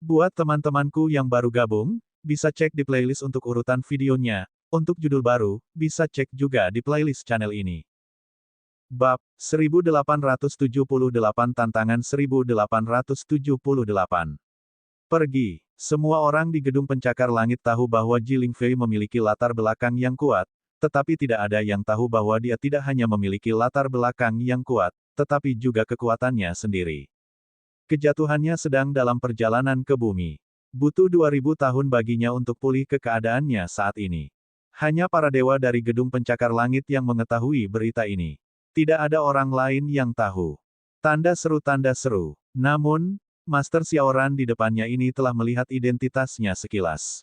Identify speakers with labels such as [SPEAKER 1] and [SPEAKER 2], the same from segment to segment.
[SPEAKER 1] Buat teman-temanku yang baru gabung, bisa cek di playlist untuk urutan videonya. Untuk judul baru, bisa cek juga di playlist channel ini. Bab 1878 Tantangan 1878. Pergi. Semua orang di gedung pencakar langit tahu bahwa Ji Lingfei memiliki latar belakang yang kuat, tetapi tidak ada yang tahu bahwa dia tidak hanya memiliki latar belakang yang kuat, tetapi juga kekuatannya sendiri. Kejatuhannya sedang dalam perjalanan ke bumi. Butuh 2000 tahun baginya untuk pulih ke keadaannya saat ini. Hanya para dewa dari gedung pencakar langit yang mengetahui berita ini. Tidak ada orang lain yang tahu. Tanda seru. Namun, Master Xiaoran di depannya ini telah melihat identitasnya sekilas.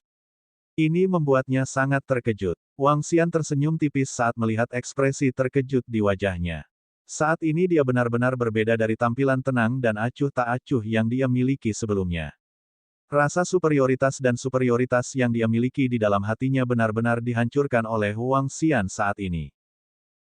[SPEAKER 1] Ini membuatnya sangat terkejut. Wang Xian tersenyum tipis saat melihat ekspresi terkejut di wajahnya. Saat ini dia benar-benar berbeda dari tampilan tenang dan acuh tak acuh yang dia miliki sebelumnya. Rasa superioritas dan superioritas yang dia miliki di dalam hatinya benar-benar dihancurkan oleh Wang Xian saat ini.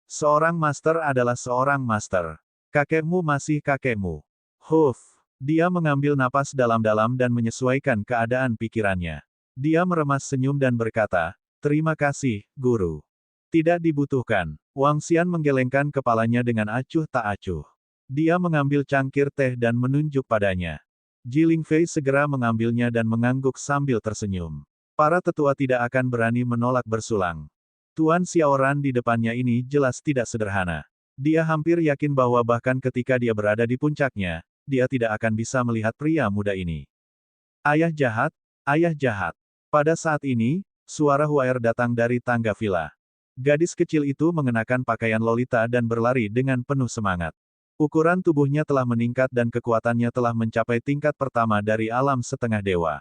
[SPEAKER 1] Seorang master adalah seorang master. Kakekmu masih kakekmu. Huff. Dia mengambil napas dalam-dalam dan menyesuaikan keadaan pikirannya. Dia meremas senyum dan berkata, "Terima kasih, Guru." Tidak dibutuhkan. Wang Xian menggelengkan kepalanya dengan acuh tak acuh. Dia mengambil cangkir teh dan menunjuk padanya. Ji Lingfei segera mengambilnya dan mengangguk sambil tersenyum. Para tetua tidak akan berani menolak bersulang. Tuan Xiaoran di depannya ini jelas tidak sederhana. Dia hampir yakin bahwa bahkan ketika dia berada di puncaknya, dia tidak akan bisa melihat pria muda ini. Ayah jahat, ayah jahat. Pada saat ini, suara Huaer datang dari tangga villa. Gadis kecil itu mengenakan pakaian lolita dan berlari dengan penuh semangat. Ukuran tubuhnya telah meningkat dan kekuatannya telah mencapai tingkat pertama dari alam setengah dewa.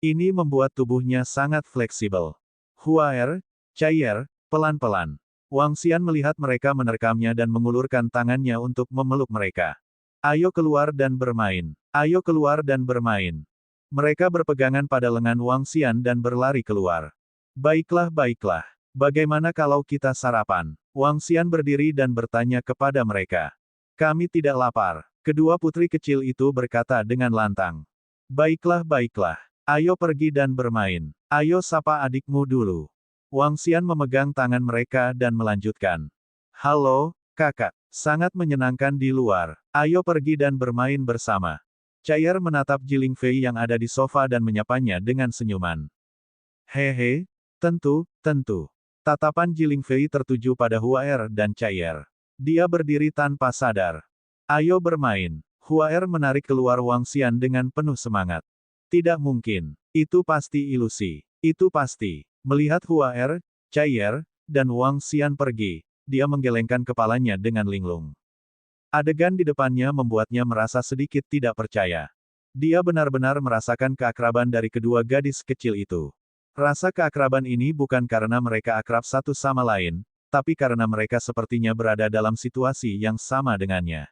[SPEAKER 1] Ini membuat tubuhnya sangat fleksibel. Huaer, Chaier, pelan-pelan. Wang Xian melihat mereka menerkamnya dan mengulurkan tangannya untuk memeluk mereka. Ayo keluar dan bermain. Ayo keluar dan bermain. Mereka berpegangan pada lengan Wang Xian dan berlari keluar. Baiklah, baiklah. Bagaimana kalau kita sarapan? Wang Xian berdiri dan bertanya kepada mereka. Kami tidak lapar. Kedua putri kecil itu berkata dengan lantang. Baiklah, baiklah. Ayo pergi dan bermain. Ayo sapa adikmu dulu. Wang Xian memegang tangan mereka dan melanjutkan. Halo, kakak. Sangat menyenangkan di luar. Ayo pergi dan bermain bersama. Chaier menatap Ji Lingfei yang ada di sofa dan menyapanya dengan senyuman. Hehe, tentu. Tatapan Ji Lingfei tertuju pada Huaer dan Chaier. Dia berdiri tanpa sadar. Ayo bermain. Huaer menarik keluar Wang Xian dengan penuh semangat. Tidak mungkin. Itu pasti ilusi. Itu pasti. Melihat Huaer, Chaier, dan Wang Xian pergi, dia menggelengkan kepalanya dengan linglung. Adegan di depannya membuatnya merasa sedikit tidak percaya. Dia benar-benar merasakan keakraban dari kedua gadis kecil itu. Rasa keakraban ini bukan karena mereka akrab satu sama lain, tapi karena mereka sepertinya berada dalam situasi yang sama dengannya.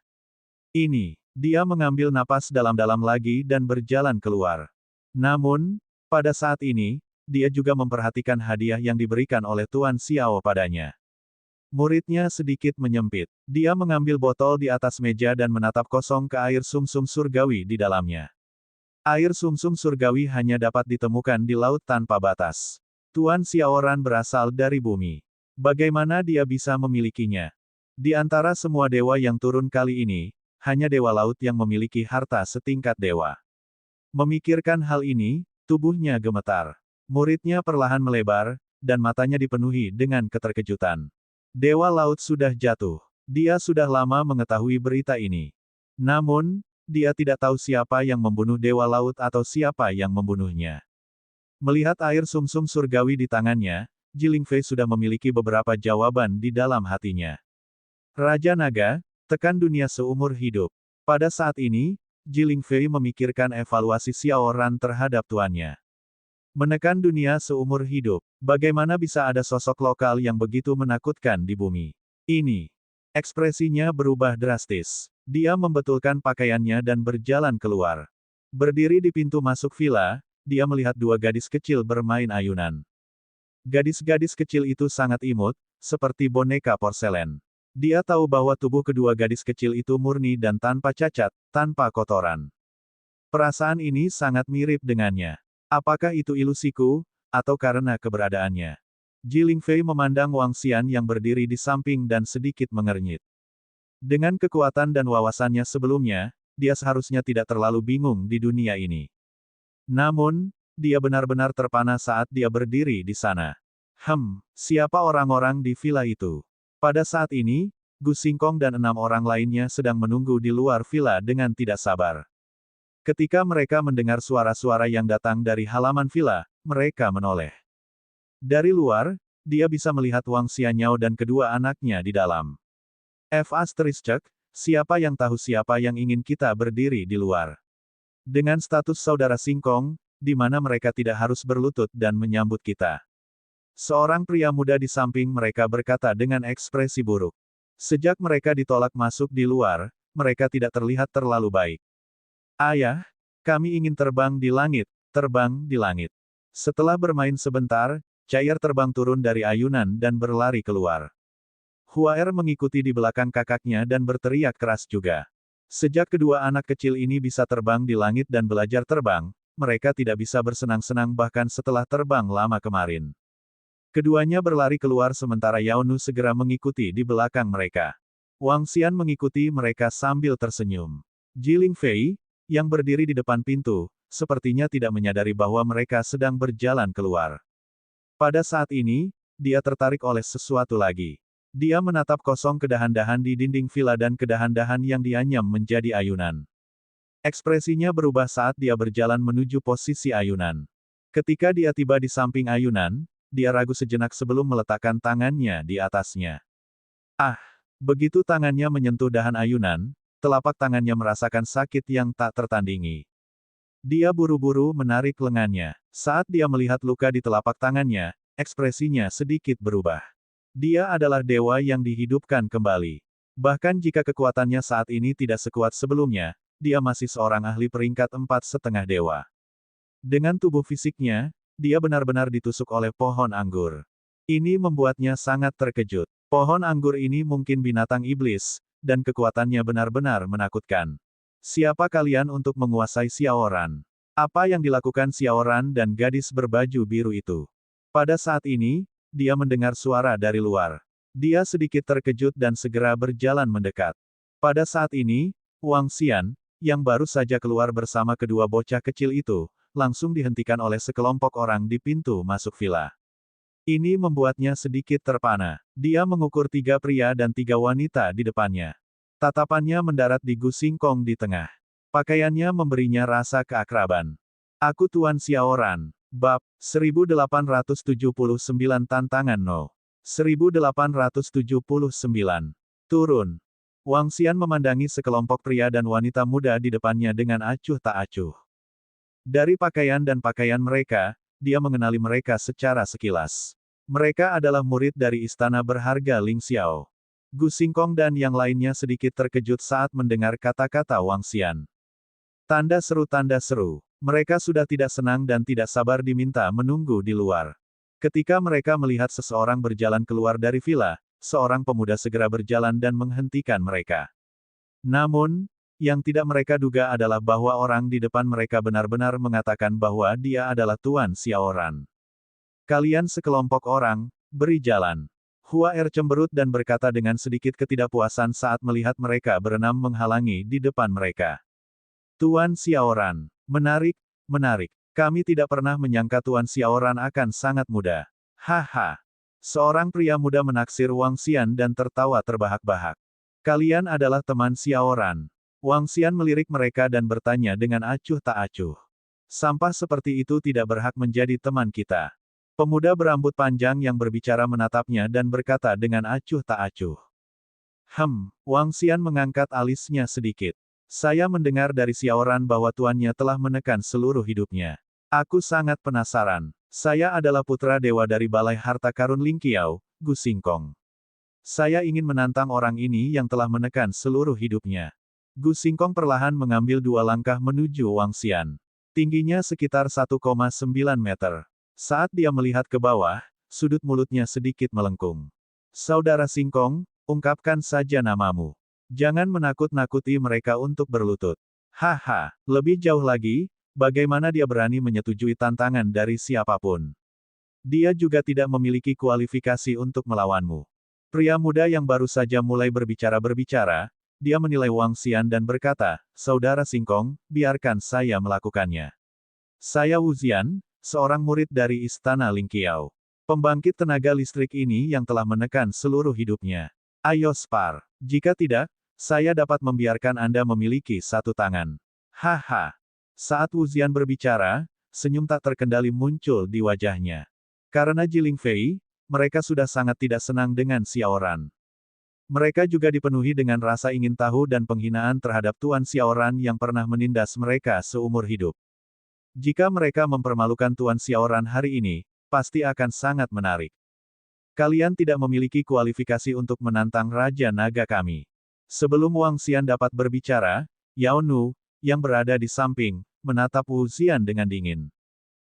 [SPEAKER 1] Dia mengambil napas dalam-dalam lagi dan berjalan keluar. Namun, pada saat ini, dia juga memperhatikan hadiah yang diberikan oleh Tuan Xiao padanya. Muridnya sedikit menyempit. Dia mengambil botol di atas meja dan menatap kosong ke air sumsum surgawi di dalamnya. Air sumsum surgawi hanya dapat ditemukan di laut tanpa batas. Tuan Xiaoran berasal dari bumi. Bagaimana dia bisa memilikinya? Di antara semua dewa yang turun kali ini, hanya dewa laut yang memiliki harta setingkat dewa. Memikirkan hal ini, tubuhnya gemetar. Muridnya perlahan melebar, dan matanya dipenuhi dengan keterkejutan. Dewa laut sudah jatuh. Dia sudah lama mengetahui berita ini. Namun, dia tidak tahu siapa yang membunuh dewa laut atau siapa yang membunuhnya. Melihat air sumsum surgawi di tangannya, Ji Lingfei sudah memiliki beberapa jawaban di dalam hatinya. Raja Naga, tekan dunia seumur hidup. Pada saat ini, Ji Lingfei memikirkan evaluasi Xiaoran terhadap tuannya. Menekan dunia seumur hidup. Bagaimana bisa ada sosok lokal yang begitu menakutkan di bumi? Ini. Ekspresinya berubah drastis. Dia membetulkan pakaiannya dan berjalan keluar. Berdiri di pintu masuk villa, dia melihat dua gadis kecil bermain ayunan. Gadis-gadis kecil itu sangat imut, seperti boneka porselen. Dia tahu bahwa tubuh kedua gadis kecil itu murni dan tanpa cacat, tanpa kotoran. Perasaan ini sangat mirip dengannya. Apakah itu ilusiku, atau karena keberadaannya? Jilingfei memandang Wang Xian yang berdiri di samping dan sedikit mengernyit. Dengan kekuatan dan wawasannya sebelumnya, dia seharusnya tidak terlalu bingung di dunia ini. Namun, dia benar-benar terpana saat dia berdiri di sana. Siapa orang-orang di villa itu? Pada saat ini, Gu Xingkong dan 6 orang lainnya sedang menunggu di luar villa dengan tidak sabar. Ketika mereka mendengar suara-suara yang datang dari halaman villa, mereka menoleh. Dari luar, dia bisa melihat Wang Xianyao dan kedua anaknya di dalam. Siapa yang tahu siapa yang ingin kita berdiri di luar? Dengan status saudara Singkong, di mana mereka tidak harus berlutut dan menyambut kita. Seorang pria muda di samping mereka berkata dengan ekspresi buruk. Sejak mereka ditolak masuk di luar, mereka tidak terlihat terlalu baik. Ayah, kami ingin terbang di langit, terbang di langit. Setelah bermain sebentar, Cair terbang turun dari ayunan dan berlari keluar. Huaer mengikuti di belakang kakaknya dan berteriak keras juga. Sejak kedua anak kecil ini bisa terbang di langit dan belajar terbang, mereka tidak bisa bersenang-senang bahkan setelah terbang lama kemarin. Keduanya berlari keluar sementara Yao Nu segera mengikuti di belakang mereka. Wang Xian mengikuti mereka sambil tersenyum. Jilingfei, yang berdiri di depan pintu, sepertinya tidak menyadari bahwa mereka sedang berjalan keluar. Pada saat ini, dia tertarik oleh sesuatu lagi. Dia menatap kosong kedahan-dahan di dinding villa dan kedahan-dahan yang dianyam menjadi ayunan. Ekspresinya berubah saat dia berjalan menuju posisi ayunan. Ketika dia tiba di samping ayunan, dia ragu sejenak sebelum meletakkan tangannya di atasnya. Begitu tangannya menyentuh dahan ayunan, telapak tangannya merasakan sakit yang tak tertandingi. Dia buru-buru menarik lengannya. Saat dia melihat luka di telapak tangannya, ekspresinya sedikit berubah. Dia adalah dewa yang dihidupkan kembali. Bahkan jika kekuatannya saat ini tidak sekuat sebelumnya, dia masih seorang ahli peringkat 4,5 dewa. Dengan tubuh fisiknya, dia benar-benar ditusuk oleh pohon anggur. Ini membuatnya sangat terkejut. Pohon anggur ini mungkin binatang iblis, dan kekuatannya benar-benar menakutkan. Siapa kalian untuk menguasai Xiaoran? Apa yang dilakukan Xiaoran dan gadis berbaju biru itu? Pada saat ini, dia mendengar suara dari luar. Dia sedikit terkejut dan segera berjalan mendekat. Pada saat ini, Wang Xian, yang baru saja keluar bersama kedua bocah kecil itu, langsung dihentikan oleh sekelompok orang di pintu masuk villa. Ini membuatnya sedikit terpana. Dia mengukur 3 pria dan 3 wanita di depannya. Tatapannya mendarat di Gu Xingkong di tengah. Pakaiannya memberinya rasa keakraban. Aku Tuan Xiaoran. Bab 1879 Tantangan No. 1879. Turun. Wang Xian memandangi sekelompok pria dan wanita muda di depannya dengan acuh tak acuh. Dari pakaian dan pakaian mereka, dia mengenali mereka secara sekilas. Mereka adalah murid dari istana berharga Ling Xiao. Gu Xingkong dan yang lainnya sedikit terkejut saat mendengar kata-kata Wang Xian. Tanda seru. Mereka sudah tidak senang dan tidak sabar diminta menunggu di luar. Ketika mereka melihat seseorang berjalan keluar dari villa, seorang pemuda segera berjalan dan menghentikan mereka. Namun, yang tidak mereka duga adalah bahwa orang di depan mereka benar-benar mengatakan bahwa dia adalah Tuan Xiaoran. Kalian sekelompok orang, beri jalan. Huaer cemberut dan berkata dengan sedikit ketidakpuasan saat melihat mereka berenam menghalangi di depan mereka. Tuan Xiaoran, menarik. Kami tidak pernah menyangka Tuan Xiaoran akan sangat muda. Haha. Seorang pria muda menaksir Wang Xian dan tertawa terbahak-bahak. Kalian adalah teman Xiaoran. Wang Xian melirik mereka dan bertanya dengan acuh tak acuh. Sampah seperti itu tidak berhak menjadi teman kita. Pemuda berambut panjang yang berbicara menatapnya dan berkata dengan acuh tak acuh. Wang Xian mengangkat alisnya sedikit. Saya mendengar dari Xiaoran bahwa tuannya telah menekan seluruh hidupnya. Aku sangat penasaran. Saya adalah putra dewa dari Balai Harta Karun Ling Qiao, Gu Xingkong. Saya ingin menantang orang ini yang telah menekan seluruh hidupnya. Gu Xingkong perlahan mengambil 2 langkah menuju Wang Xian. Tingginya sekitar 1,9 meter. Saat dia melihat ke bawah, sudut mulutnya sedikit melengkung. Saudara Xingkong, ungkapkan saja namamu. Jangan menakut-nakuti mereka untuk berlutut. Haha, lebih jauh lagi, bagaimana dia berani menyetujui tantangan dari siapapun? Dia juga tidak memiliki kualifikasi untuk melawanmu. Pria muda yang baru saja mulai berbicara, dia menilai Wang Xian dan berkata, Saudara Singkong, biarkan saya melakukannya. Saya Wu Xian, seorang murid dari Istana Lingqiao. Pembangkit tenaga listrik ini yang telah menekan seluruh hidupnya. Ayo spar. Jika tidak, saya dapat membiarkan Anda memiliki satu tangan. Haha. Saat Wu Xian berbicara, senyum tak terkendali muncul di wajahnya. Karena Jiling Fei, mereka sudah sangat tidak senang dengan Xiaoran. Mereka juga dipenuhi dengan rasa ingin tahu dan penghinaan terhadap Tuan Xiaoran yang pernah menindas mereka seumur hidup. Jika mereka mempermalukan Tuan Xiaoran hari ini, pasti akan sangat menarik. Kalian tidak memiliki kualifikasi untuk menantang Raja Naga kami. Sebelum Wang Xian dapat berbicara, Yao Nu, yang berada di samping, menatap Wu Xian dengan dingin.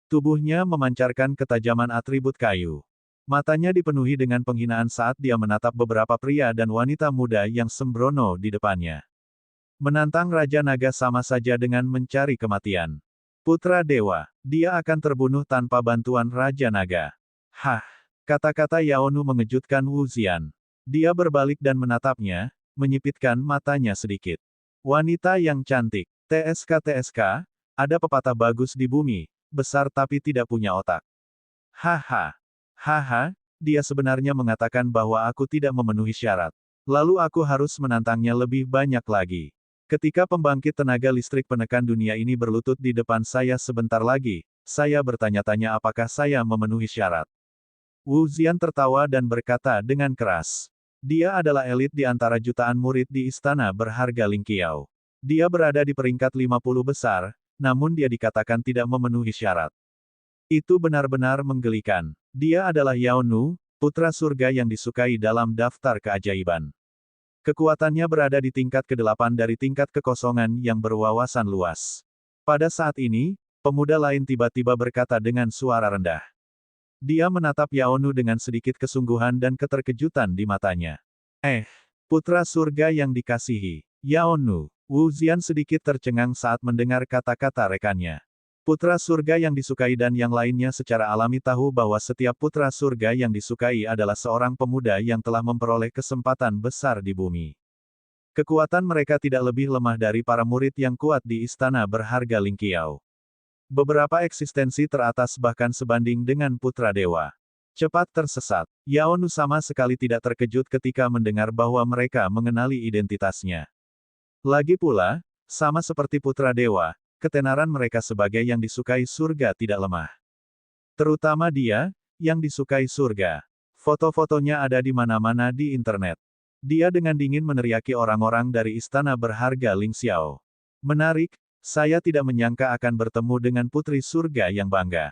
[SPEAKER 1] Tubuhnya memancarkan ketajaman atribut kayu. Matanya dipenuhi dengan penghinaan saat dia menatap beberapa pria dan wanita muda yang sembrono di depannya. Menantang Raja Naga sama saja dengan mencari kematian. Putra Dewa, dia akan terbunuh tanpa bantuan Raja Naga. Hah, kata-kata Yao Nu mengejutkan Wu Xian. Dia berbalik dan menatapnya, menyipitkan matanya sedikit. Wanita yang cantik, TSK, ada pepatah bagus di bumi. Besar tapi tidak punya otak. Haha. Haha, dia sebenarnya mengatakan bahwa aku tidak memenuhi syarat. Lalu aku harus menantangnya lebih banyak lagi. Ketika pembangkit tenaga listrik penekan dunia ini berlutut di depan saya sebentar lagi, saya bertanya-tanya apakah saya memenuhi syarat. Wu Xian tertawa dan berkata dengan keras. Dia adalah elit di antara jutaan murid di istana berharga Lingqiao. Dia berada di peringkat 50 besar, namun dia dikatakan tidak memenuhi syarat. Itu benar-benar menggelikan. Dia adalah Yao Nu, putra surga yang disukai dalam daftar keajaiban. Kekuatannya berada di tingkat ke-8 dari tingkat kekosongan yang berwawasan luas. Pada saat ini, pemuda lain tiba-tiba berkata dengan suara rendah. Dia menatap Yao Nu dengan sedikit kesungguhan dan keterkejutan di matanya. Putra surga yang dikasihi, Yao Nu. Wu Xian sedikit tercengang saat mendengar kata-kata rekannya. Putra surga yang disukai dan yang lainnya secara alami tahu bahwa setiap putra surga yang disukai adalah seorang pemuda yang telah memperoleh kesempatan besar di bumi. Kekuatan mereka tidak lebih lemah dari para murid yang kuat di istana berharga Lingqiao. Beberapa eksistensi teratas bahkan sebanding dengan putra dewa. Cepat tersesat, Yao Nu sama sekali tidak terkejut ketika mendengar bahwa mereka mengenali identitasnya. Lagi pula, sama seperti putra dewa, ketenaran mereka sebagai yang disukai surga tidak lemah. Terutama dia, yang disukai surga. Foto-fotonya ada di mana-mana di internet. Dia dengan dingin meneriaki orang-orang dari istana berharga Lingxiao. Menarik, saya tidak menyangka akan bertemu dengan putri surga yang bangga.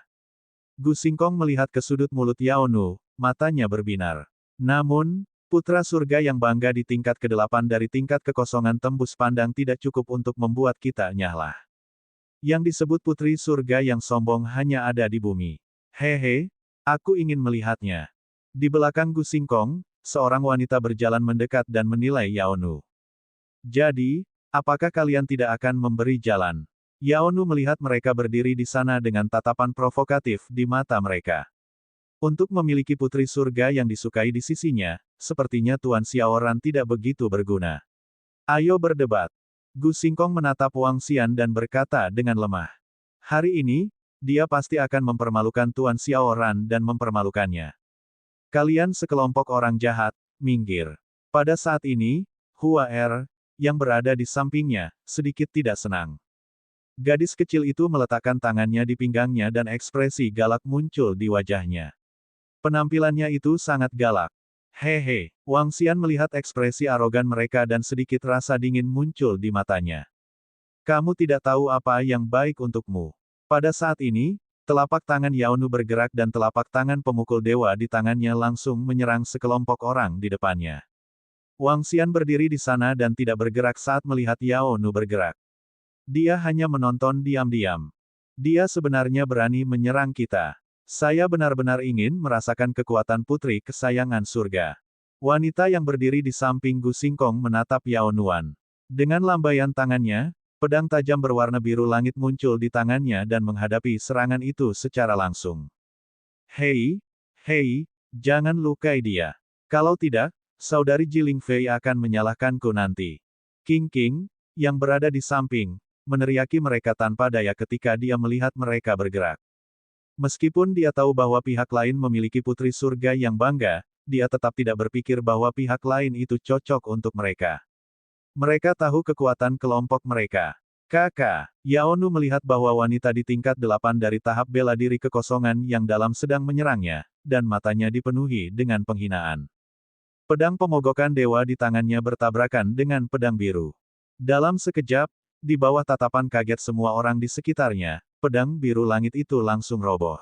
[SPEAKER 1] Gu Xingkong melihat ke sudut mulut Yao Nu, matanya berbinar. Namun, putra surga yang bangga di tingkat ke-8 dari tingkat kekosongan tembus pandang tidak cukup untuk membuat kita nyahlah. Yang disebut putri surga yang sombong hanya ada di bumi. Hehe, aku ingin melihatnya. Di belakang Gu Xingkong, seorang wanita berjalan mendekat dan menilai Yao Nu. Jadi, apakah kalian tidak akan memberi jalan? Yao Nu melihat mereka berdiri di sana dengan tatapan provokatif di mata mereka. Untuk memiliki putri surga yang disukai di sisinya, sepertinya Tuan Xiaoran tidak begitu berguna. Ayo berdebat. Gu Xingkong menatap Wang Xian dan berkata dengan lemah. Hari ini, dia pasti akan mempermalukan Tuan Xiaoran dan mempermalukannya. Kalian sekelompok orang jahat, minggir. Pada saat ini, Hua Er, yang berada di sampingnya, sedikit tidak senang. Gadis kecil itu meletakkan tangannya di pinggangnya dan ekspresi galak muncul di wajahnya. Penampilannya itu sangat galak. Hehe, Wang Xian melihat ekspresi arogan mereka dan sedikit rasa dingin muncul di matanya. Kamu tidak tahu apa yang baik untukmu. Pada saat ini, telapak tangan Yao Nu bergerak dan telapak tangan pemukul dewa di tangannya langsung menyerang sekelompok orang di depannya. Wang Xian berdiri di sana dan tidak bergerak saat melihat Yao Nu bergerak. Dia hanya menonton diam-diam. Dia sebenarnya berani menyerang kita. Saya benar-benar ingin merasakan kekuatan putri kesayangan surga. Wanita yang berdiri di samping Gu Xingkong menatap Yao Nuan. Dengan lambaian tangannya, Pedang tajam berwarna biru langit muncul di tangannya dan menghadapi serangan itu secara langsung. Hei, hei, jangan lukai dia. Kalau tidak, saudari Jiling Fei akan menyalahkanku nanti. King, yang berada di samping, meneriaki mereka tanpa daya ketika dia melihat mereka bergerak. Meskipun dia tahu bahwa pihak lain memiliki putri surga yang bangga, dia tetap tidak berpikir bahwa pihak lain itu cocok untuk mereka. Mereka tahu kekuatan kelompok mereka. Kakak, Yao Nu melihat bahwa wanita di tingkat 8 dari tahap bela diri kekosongan yang dalam sedang menyerangnya, dan matanya dipenuhi dengan penghinaan. Pedang pemogokan dewa di tangannya bertabrakan dengan pedang biru. Dalam sekejap, di bawah tatapan kaget semua orang di sekitarnya, pedang biru langit itu langsung roboh.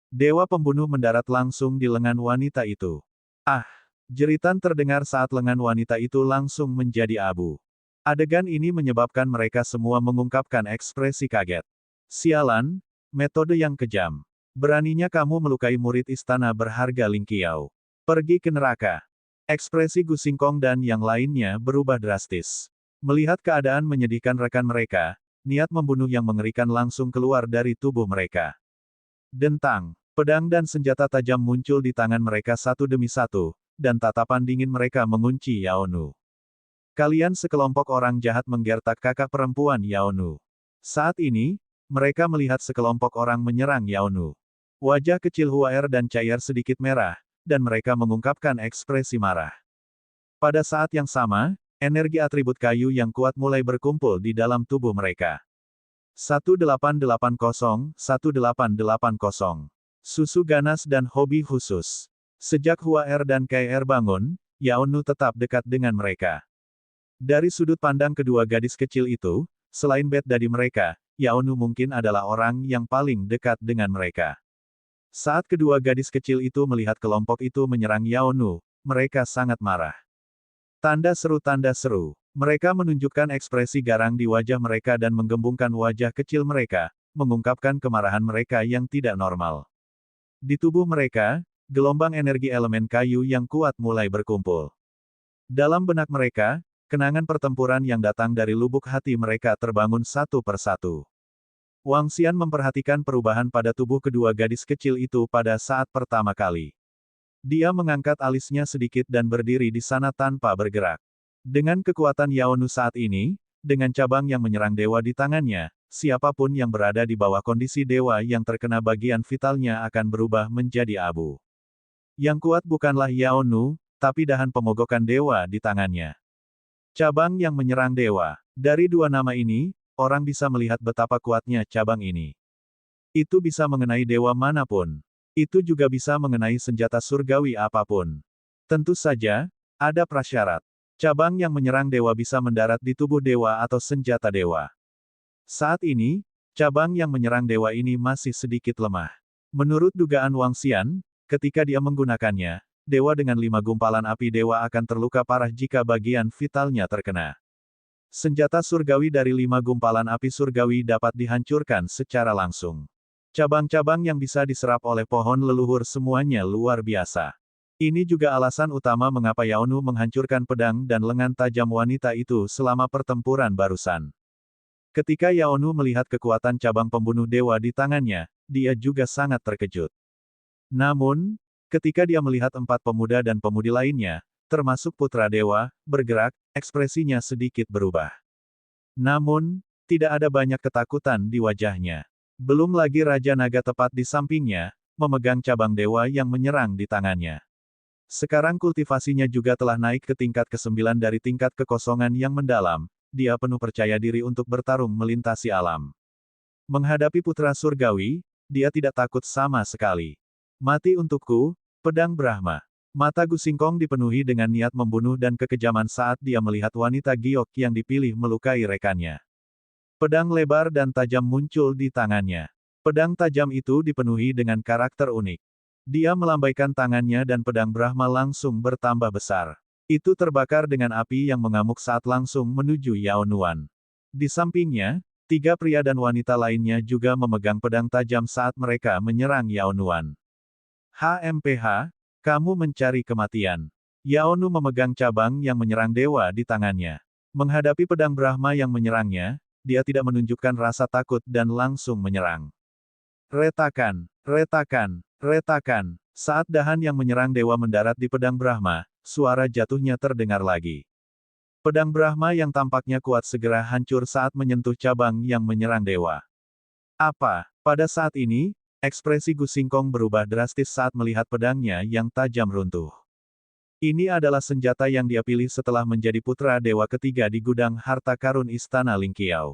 [SPEAKER 1] Dewa pembunuh mendarat langsung di lengan wanita itu. Ah! Jeritan terdengar saat lengan wanita itu langsung menjadi abu. Adegan ini menyebabkan mereka semua mengungkapkan ekspresi kaget. Sialan, metode yang kejam. Beraninya kamu melukai murid istana berharga Ling Qiao. Pergi ke neraka. Ekspresi Gu Xingkong dan yang lainnya berubah drastis. Melihat keadaan menyedihkan rekan mereka, niat membunuh yang mengerikan langsung keluar dari tubuh mereka. Dentang, pedang dan senjata tajam muncul di tangan mereka satu demi satu, dan tatapan dingin mereka mengunci Yao Nu. Kalian sekelompok orang jahat menggertak kakak perempuan Yao Nu. Saat ini, mereka melihat sekelompok orang menyerang Yao Nu. Wajah kecil Huaer dan Cair sedikit merah, dan mereka mengungkapkan ekspresi marah. Pada saat yang sama, energi atribut kayu yang kuat mulai berkumpul di dalam tubuh mereka. 1880, 1880. Susu ganas dan hobi khusus. Sejak Huaer dan Kair bangun, Yao Nu tetap dekat dengan mereka. Dari sudut pandang kedua gadis kecil itu, selain bed dari mereka, Yao Nu mungkin adalah orang yang paling dekat dengan mereka. Saat kedua gadis kecil itu melihat kelompok itu menyerang Yao Nu, mereka sangat marah. Tanda seru. Mereka menunjukkan ekspresi garang di wajah mereka dan menggembungkan wajah kecil mereka, mengungkapkan kemarahan mereka yang tidak normal. Di tubuh mereka, gelombang energi elemen kayu yang kuat mulai berkumpul. Dalam benak mereka, kenangan pertempuran yang datang dari lubuk hati mereka terbangun satu persatu. Wang Xian memperhatikan perubahan pada tubuh kedua gadis kecil itu pada saat pertama kali. Dia mengangkat alisnya sedikit dan berdiri di sana tanpa bergerak. Dengan kekuatan Yao Nu saat ini, dengan cabang yang menyerang dewa di tangannya, siapapun yang berada di bawah kondisi dewa yang terkena bagian vitalnya akan berubah menjadi abu. Yang kuat bukanlah Yao Nu, tapi dahan pemogokan dewa di tangannya. Cabang yang menyerang dewa. Dari dua nama ini, orang bisa melihat betapa kuatnya cabang ini. Itu bisa mengenai dewa manapun. Itu juga bisa mengenai senjata surgawi apapun. Tentu saja, ada prasyarat. Cabang yang menyerang dewa bisa mendarat di tubuh dewa atau senjata dewa. Saat ini, cabang yang menyerang dewa ini masih sedikit lemah. Menurut dugaan Wang Xian, ketika dia menggunakannya, dewa dengan 5 gumpalan api dewa akan terluka parah jika bagian vitalnya terkena. Senjata surgawi dari 5 gumpalan api surgawi dapat dihancurkan secara langsung. Cabang-cabang yang bisa diserap oleh pohon leluhur semuanya luar biasa. Ini juga alasan utama mengapa Yao Nu menghancurkan pedang dan lengan tajam wanita itu selama pertempuran barusan. Ketika Yao Nu melihat kekuatan cabang pembunuh dewa di tangannya, dia juga sangat terkejut. Namun, ketika dia melihat 4 pemuda dan pemudi lainnya, termasuk putra dewa, bergerak, ekspresinya sedikit berubah. Namun, tidak ada banyak ketakutan di wajahnya. Belum lagi Raja Naga tepat di sampingnya, memegang cabang dewa yang menyerang di tangannya. Sekarang kultivasinya juga telah naik ke tingkat ke-9 dari tingkat kekosongan yang mendalam, dia penuh percaya diri untuk bertarung melintasi alam. Menghadapi putra surgawi, dia tidak takut sama sekali. Mati untukku, pedang Brahma. Mata Gu Xingkong dipenuhi dengan niat membunuh dan kekejaman saat dia melihat wanita giok yang dipilih melukai rekannya. Pedang lebar dan tajam muncul di tangannya. Pedang tajam itu dipenuhi dengan karakter unik. Dia melambaikan tangannya dan pedang Brahma langsung bertambah besar. Itu terbakar dengan api yang mengamuk saat langsung menuju Yao Nuan. Di sampingnya, 3 pria dan wanita lainnya juga memegang pedang tajam saat mereka menyerang Yao Nuan. HMPH, kamu mencari kematian. Yao Nu memegang cabang yang menyerang dewa di tangannya. Menghadapi pedang Brahma yang menyerangnya, dia tidak menunjukkan rasa takut dan langsung menyerang. Retakan, retakan, retakan. Saat dahan yang menyerang dewa mendarat di pedang Brahma, suara jatuhnya terdengar lagi. Pedang Brahma yang tampaknya kuat segera hancur saat menyentuh cabang yang menyerang dewa. Apa? Pada saat ini, ekspresi Gu Xingkong berubah drastis saat melihat pedangnya yang tajam runtuh. Ini adalah senjata yang dia pilih setelah menjadi putra dewa ketiga di gudang harta karun Istana Lingqiao.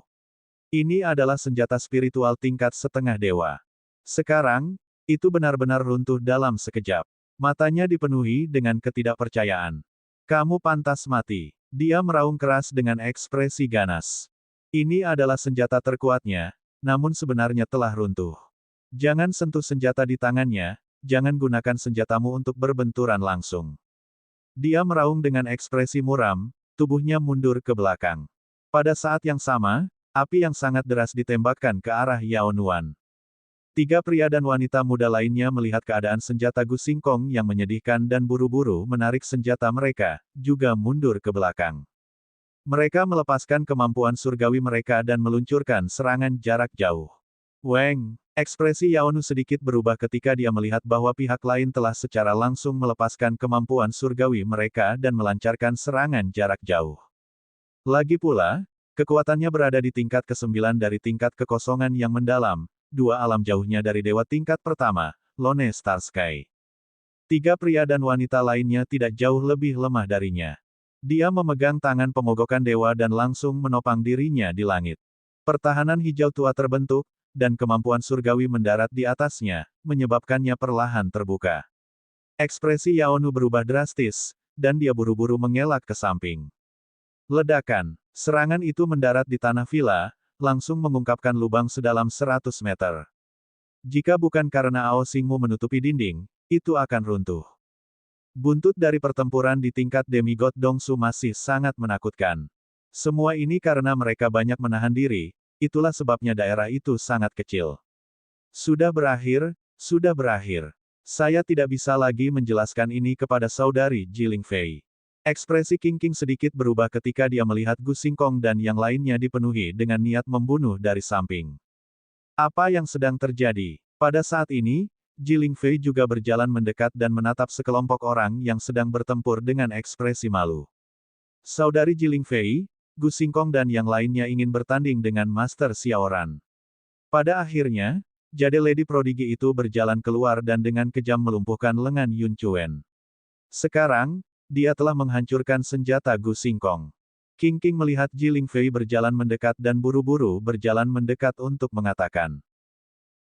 [SPEAKER 1] Ini adalah senjata spiritual tingkat setengah dewa. Sekarang, itu benar-benar runtuh dalam sekejap. Matanya dipenuhi dengan ketidakpercayaan. Kamu pantas mati. Dia meraung keras dengan ekspresi ganas. Ini adalah senjata terkuatnya, namun sebenarnya telah runtuh. Jangan sentuh senjata di tangannya, jangan gunakan senjatamu untuk berbenturan langsung. Dia meraung dengan ekspresi muram, tubuhnya mundur ke belakang. Pada saat yang sama, api yang sangat deras ditembakkan ke arah Yao Nuan. Tiga pria dan wanita muda lainnya melihat keadaan senjata Gu Xingkong yang menyedihkan dan buru-buru menarik senjata mereka, juga mundur ke belakang. Mereka melepaskan kemampuan surgawi mereka dan meluncurkan serangan jarak jauh. Weng, ekspresi Yao Nu sedikit berubah ketika dia melihat bahwa pihak lain telah secara langsung melepaskan kemampuan surgawi mereka dan melancarkan serangan jarak jauh. Lagi pula, kekuatannya berada di tingkat ke-9 dari tingkat kekosongan yang mendalam, dua alam jauhnya dari dewa tingkat pertama, Lone Star Sky. Tiga pria dan wanita lainnya tidak jauh lebih lemah darinya. Dia memegang tangan pemogokan dewa dan langsung menopang dirinya di langit. Pertahanan hijau tua terbentuk, dan kemampuan surgawi mendarat di atasnya, menyebabkannya perlahan terbuka. Ekspresi Yao Nu berubah drastis, dan dia buru-buru mengelak ke samping. Ledakan. Serangan itu mendarat di tanah villa, langsung mengungkapkan lubang sedalam 100 meter. Jika bukan karena Ao Xingmu menutupi dinding, itu akan runtuh. Buntut dari pertempuran di tingkat demigod Dongsu masih sangat menakutkan. Semua ini karena mereka banyak menahan diri, itulah sebabnya daerah itu sangat kecil. Sudah berakhir, sudah berakhir. Saya tidak bisa lagi menjelaskan ini kepada saudari Jiling Fei. Ekspresi King King sedikit berubah ketika dia melihat Gu Xingkong dan yang lainnya dipenuhi dengan niat membunuh dari samping. Apa yang sedang terjadi? Pada saat ini, Jiling Fei juga berjalan mendekat dan menatap sekelompok orang yang sedang bertempur dengan ekspresi malu. Saudari Jiling Fei, Gu Xingkong dan yang lainnya ingin bertanding dengan Master Xiaoran. Pada akhirnya, jade Lady Prodigi itu berjalan keluar dan dengan kejam melumpuhkan lengan Yun Chuen. Sekarang, dia telah menghancurkan senjata Gu Xingkong. King King melihat Jiling Fei berjalan mendekat dan buru-buru berjalan mendekat untuk mengatakan.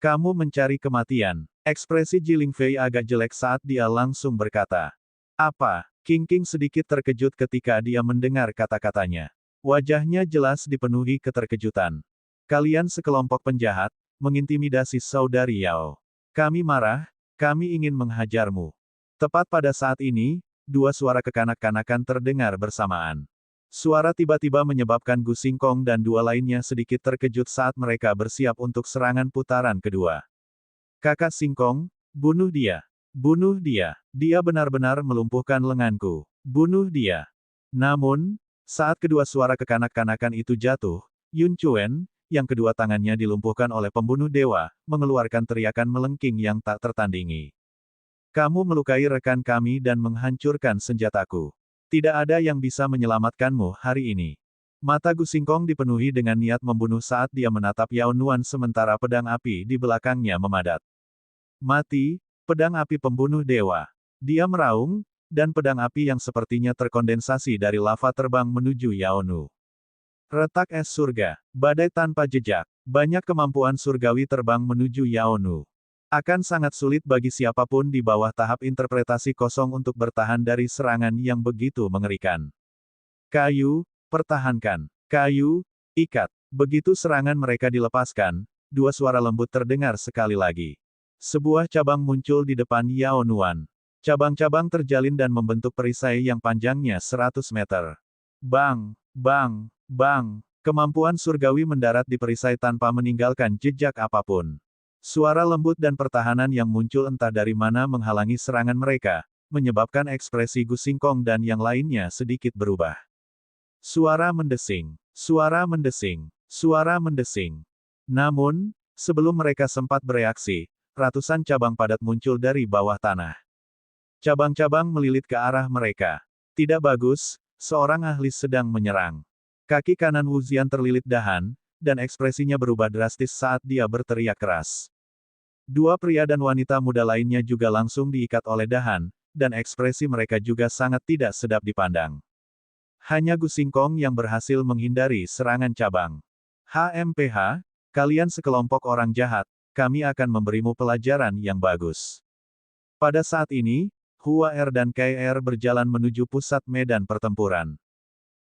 [SPEAKER 1] Kamu mencari kematian. Ekspresi Jiling Fei agak jelek saat dia langsung berkata. Apa? King King sedikit terkejut ketika dia mendengar kata-katanya. Wajahnya jelas dipenuhi keterkejutan. Kalian sekelompok penjahat, mengintimidasi saudari Yao. Kami marah, kami ingin menghajarmu. Tepat pada saat ini, dua suara kekanak-kanakan terdengar bersamaan. Suara tiba-tiba menyebabkan Gu Xingkong dan dua lainnya sedikit terkejut saat mereka bersiap untuk serangan putaran kedua. Kakak Xingkong, bunuh dia. Bunuh dia. Dia benar-benar melumpuhkan lenganku. Bunuh dia. Namun, saat kedua suara kekanak-kanakan itu jatuh, Yun Chuen, yang kedua tangannya dilumpuhkan oleh pembunuh dewa, mengeluarkan teriakan melengking yang tak tertandingi. Kamu melukai rekan kami dan menghancurkan senjataku. Tidak ada yang bisa menyelamatkanmu hari ini. Mata Gu Xingkong dipenuhi dengan niat membunuh saat dia menatap Yao Nuan sementara pedang api di belakangnya memadat. Mati, pedang api pembunuh dewa. Dia meraung, dan pedang api yang sepertinya terkondensasi dari lava terbang menuju Yao Nu. Retak es surga, badai tanpa jejak, banyak kemampuan surgawi terbang menuju Yao Nu. Akan sangat sulit bagi siapapun di bawah tahap interpretasi kosong untuk bertahan dari serangan yang begitu mengerikan. Kayu, pertahankan. Kayu, ikat. Begitu serangan mereka dilepaskan, dua suara lembut terdengar sekali lagi. Sebuah cabang muncul di depan Yao Nuan. Cabang-cabang terjalin dan membentuk perisai yang panjangnya 100 meter. Bang, bang, bang. Kemampuan surgawi mendarat di perisai tanpa meninggalkan jejak apapun. Suara lembut dan pertahanan yang muncul entah dari mana menghalangi serangan mereka, menyebabkan ekspresi Gu Xingkong dan yang lainnya sedikit berubah. Suara mendesing, suara mendesing, Suara mendesing. Namun, sebelum mereka sempat bereaksi, ratusan cabang padat muncul dari bawah tanah. Cabang-cabang melilit ke arah mereka. Tidak bagus, seorang ahli sedang menyerang. Kaki kanan Wu Zian terlilit dahan, dan ekspresinya berubah drastis saat dia berteriak keras. Dua pria dan wanita muda lainnya juga langsung diikat oleh dahan, dan ekspresi mereka juga sangat tidak sedap dipandang. Hanya Gu Xingkong yang berhasil menghindari serangan cabang. HMPH, kalian sekelompok orang jahat, kami akan memberimu pelajaran yang bagus. Pada saat ini, Hua Er dan Kai Er berjalan menuju pusat medan pertempuran.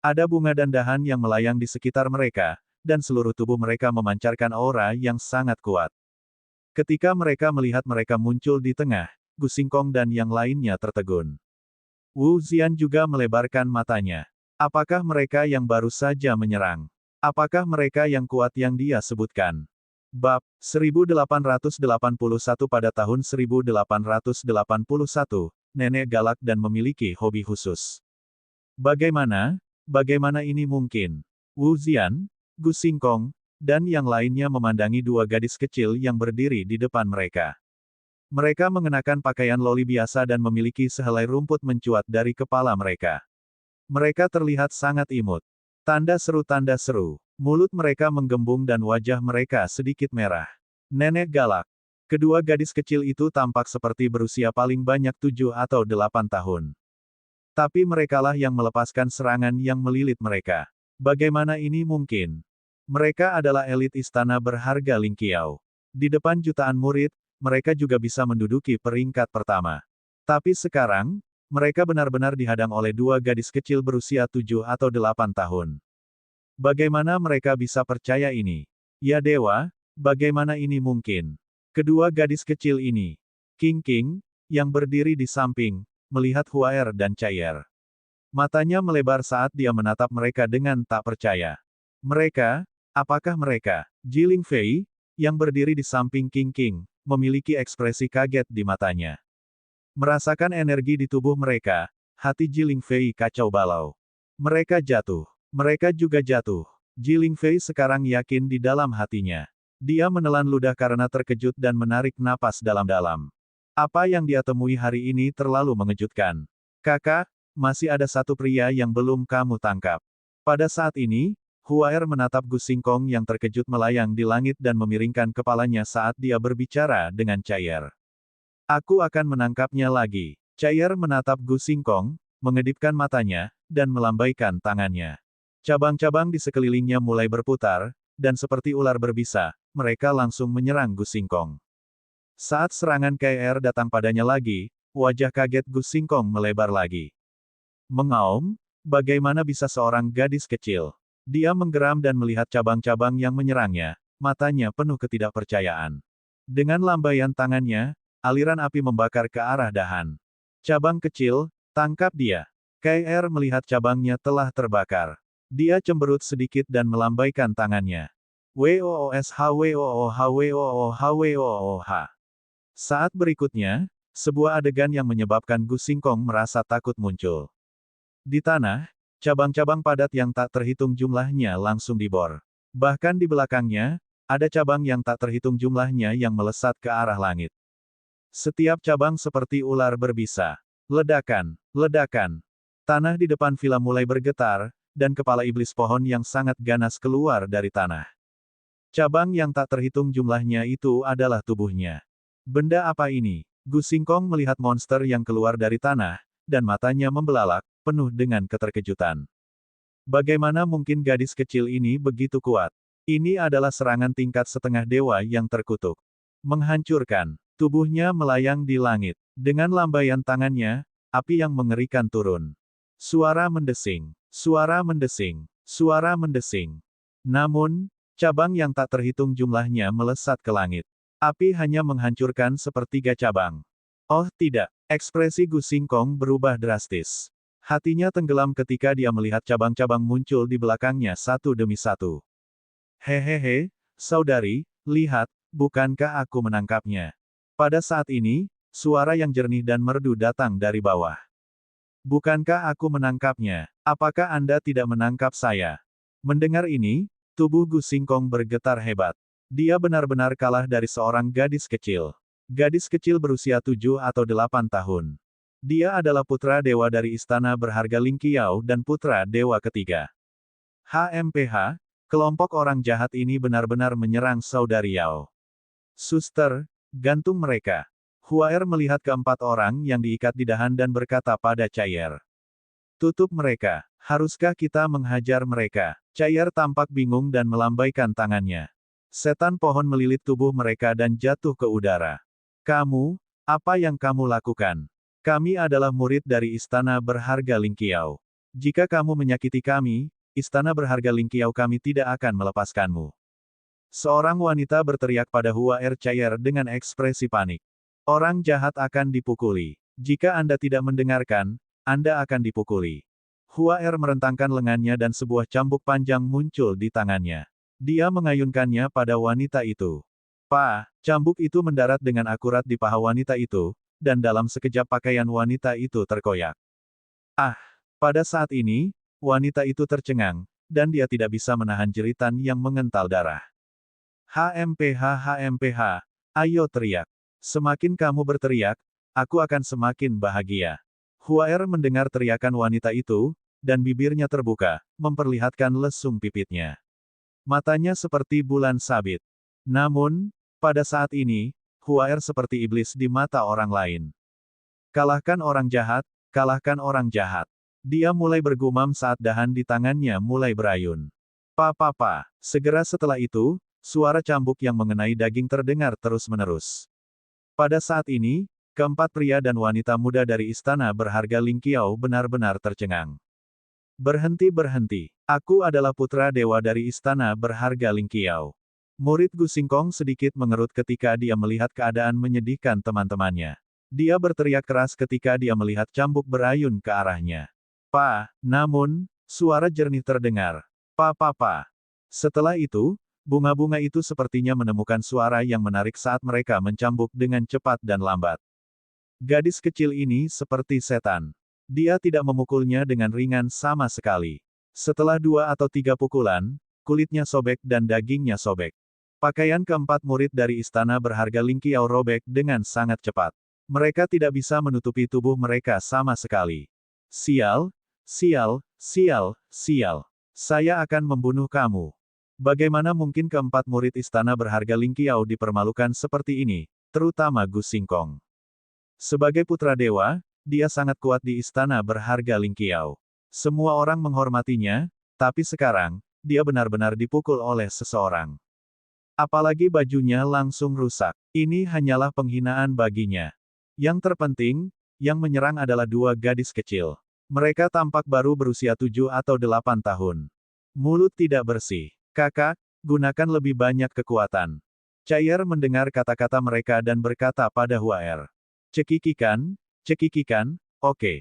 [SPEAKER 1] Ada bunga dan dahan yang melayang di sekitar mereka, dan seluruh tubuh mereka memancarkan aura yang sangat kuat. Ketika mereka melihat mereka muncul di tengah, Gu Xingkong dan yang lainnya tertegun. Wu Zian juga melebarkan matanya. Apakah mereka yang baru saja menyerang? Apakah mereka yang kuat yang dia sebutkan? Bab 1881 pada tahun 1881, Nenek Galak dan memiliki hobi khusus. Bagaimana ini mungkin? Wu Zian, Gu Xingkong, dan yang lainnya memandangi dua gadis kecil yang berdiri di depan mereka. Mereka mengenakan pakaian loli biasa dan memiliki sehelai rumput mencuat dari kepala mereka. Mereka terlihat sangat imut. Tanda seru. Mulut mereka menggembung dan wajah mereka sedikit merah. Nenek Galak. Kedua gadis kecil itu tampak seperti berusia paling banyak 7 atau 8 tahun. Tapi merekalah yang melepaskan serangan yang melilit mereka. Bagaimana ini mungkin? Mereka adalah elit istana berharga Ling Qiao. Di depan jutaan murid, mereka juga bisa menduduki peringkat pertama. Tapi sekarang, mereka benar-benar dihadang oleh dua gadis kecil berusia 7 atau 8 tahun. Bagaimana mereka bisa percaya ini? Ya dewa, bagaimana ini mungkin? Kedua gadis kecil ini, King, yang berdiri di samping, melihat Hua Er dan Cai Er. Matanya melebar saat dia menatap mereka dengan tak percaya. Mereka, apakah mereka? Ji Lingfei, yang berdiri di samping King, memiliki ekspresi kaget di matanya. Merasakan energi di tubuh mereka, hati Ji Lingfei kacau balau. Mereka jatuh. Mereka juga jatuh. Ji Lingfei sekarang yakin di dalam hatinya. Dia menelan ludah karena terkejut dan menarik napas dalam-dalam. Apa yang dia temui hari ini terlalu mengejutkan. Kakak, masih ada satu pria yang belum kamu tangkap. Pada saat ini, Hua Er menatap Gu Xingkong yang terkejut melayang di langit dan memiringkan kepalanya saat dia berbicara dengan Cai Er. Aku akan menangkapnya lagi. Cai Er menatap Gu Xingkong, mengedipkan matanya, dan melambaikan tangannya. Cabang-cabang di sekelilingnya mulai berputar, dan seperti ular berbisa, mereka langsung menyerang Gu Xingkong. Saat serangan Kai Er datang padanya lagi, wajah kaget Gu Xingkong melebar lagi. Mengaum, bagaimana bisa seorang gadis kecil? Dia menggeram dan melihat cabang-cabang yang menyerangnya, matanya penuh ketidakpercayaan. Dengan lambaian tangannya, aliran api membakar ke arah dahan. Cabang kecil, tangkap dia. Kai Er melihat cabangnya telah terbakar. Dia cemberut sedikit dan melambaikan tangannya. WOOSH. Saat berikutnya, sebuah adegan yang menyebabkan Gu Xingkong merasa takut muncul. Di tanah, cabang-cabang padat yang tak terhitung jumlahnya langsung dibor. Bahkan di belakangnya, ada cabang yang tak terhitung jumlahnya yang melesat ke arah langit. Setiap cabang seperti ular berbisa. Ledakan. Tanah di depan villa mulai bergetar, dan kepala iblis pohon yang sangat ganas keluar dari tanah. Cabang yang tak terhitung jumlahnya itu adalah tubuhnya. Benda apa ini? Gu Xingkong melihat monster yang keluar dari tanah, dan matanya membelalak, penuh dengan keterkejutan. Bagaimana mungkin gadis kecil ini begitu kuat? Ini adalah serangan tingkat setengah dewa yang terkutuk. Menghancurkan. Tubuhnya melayang di langit. Dengan lambaian tangannya, api yang mengerikan turun. Suara mendesing. Namun, cabang yang tak terhitung jumlahnya melesat ke langit. Api hanya menghancurkan sepertiga cabang. Oh tidak, ekspresi Gu Xingkong berubah drastis. Hatinya tenggelam ketika dia melihat cabang-cabang muncul di belakangnya satu demi satu. Hehehe, saudari, lihat, bukankah aku menangkapnya? Pada saat ini, suara yang jernih dan merdu datang dari bawah. Bukankah aku menangkapnya? Apakah Anda tidak menangkap saya? Mendengar ini, Tubuh Gu Xingkong bergetar hebat. Dia benar-benar kalah dari seorang gadis kecil. Gadis kecil berusia 7 atau 8 tahun. Dia adalah putra dewa dari istana berharga Ling Qiao dan putra dewa ketiga. HMPH, kelompok orang jahat ini benar-benar menyerang saudari Yao. Suster, gantung mereka. Huaer melihat keempat orang yang diikat di dahan dan berkata pada Caier. Tutup mereka. Haruskah kita menghajar mereka? Caier tampak bingung dan melambaikan tangannya. Setan pohon melilit tubuh mereka dan jatuh ke udara. Kamu, apa yang kamu lakukan? Kami adalah murid dari istana berharga Ling Qiao. Jika kamu menyakiti kami, istana berharga Ling Qiao kami tidak akan melepaskanmu. Seorang wanita berteriak pada Huaer Caier dengan ekspresi panik. Orang jahat akan dipukuli. Jika Anda tidak mendengarkan, Anda akan dipukuli. Huaer merentangkan lengannya dan sebuah cambuk panjang muncul di tangannya. Dia mengayunkannya pada wanita itu. Cambuk itu mendarat dengan akurat di paha wanita itu, dan dalam sekejap pakaian wanita itu terkoyak. Pada saat ini, wanita itu tercengang, dan dia tidak bisa menahan jeritan yang mengental darah. HMPH, ayo teriak. Semakin kamu berteriak, aku akan semakin bahagia. Huaer mendengar teriakan wanita itu, dan bibirnya terbuka, memperlihatkan lesung pipitnya. Matanya seperti bulan sabit. Namun, pada saat ini, Huaer seperti iblis di mata orang lain. Kalahkan orang jahat, kalahkan orang jahat. Dia mulai bergumam saat dahan di tangannya mulai berayun. Segera setelah itu, suara cambuk yang mengenai daging terdengar terus-menerus. Pada saat ini, keempat pria dan wanita muda dari istana berharga Ling Qiao benar-benar tercengang. Berhenti. Aku adalah putra dewa dari istana berharga Ling Qiao. Murid Gu Xingkong sedikit mengerut ketika dia melihat keadaan menyedihkan teman-temannya. Dia berteriak keras ketika dia melihat cambuk berayun ke arahnya. Namun, suara jernih terdengar. Setelah itu, bunga-bunga itu sepertinya menemukan suara yang menarik saat mereka mencambuk dengan cepat dan lambat. Gadis kecil ini seperti setan. Dia tidak memukulnya dengan ringan sama sekali. Setelah 2 atau 3 pukulan, kulitnya sobek dan dagingnya sobek. Pakaian keempat murid dari istana berharga Ling Qiao robek dengan sangat cepat. Mereka tidak bisa menutupi tubuh mereka sama sekali. Sial. Saya akan membunuh kamu. Bagaimana mungkin keempat murid istana berharga Ling Qiao dipermalukan seperti ini, terutama Gu Xingkong. Sebagai putra dewa, dia sangat kuat di istana berharga Ling Qiao. Semua orang menghormatinya, tapi sekarang, dia benar-benar dipukul oleh seseorang. Apalagi bajunya langsung rusak. Ini hanyalah penghinaan baginya. Yang terpenting, yang menyerang adalah 2 gadis kecil. Mereka tampak baru berusia 7 atau 8 tahun. Mulut tidak bersih. Kakak, gunakan lebih banyak kekuatan. Caier mendengar kata-kata mereka dan berkata pada Huaer. Cekikikan, oke.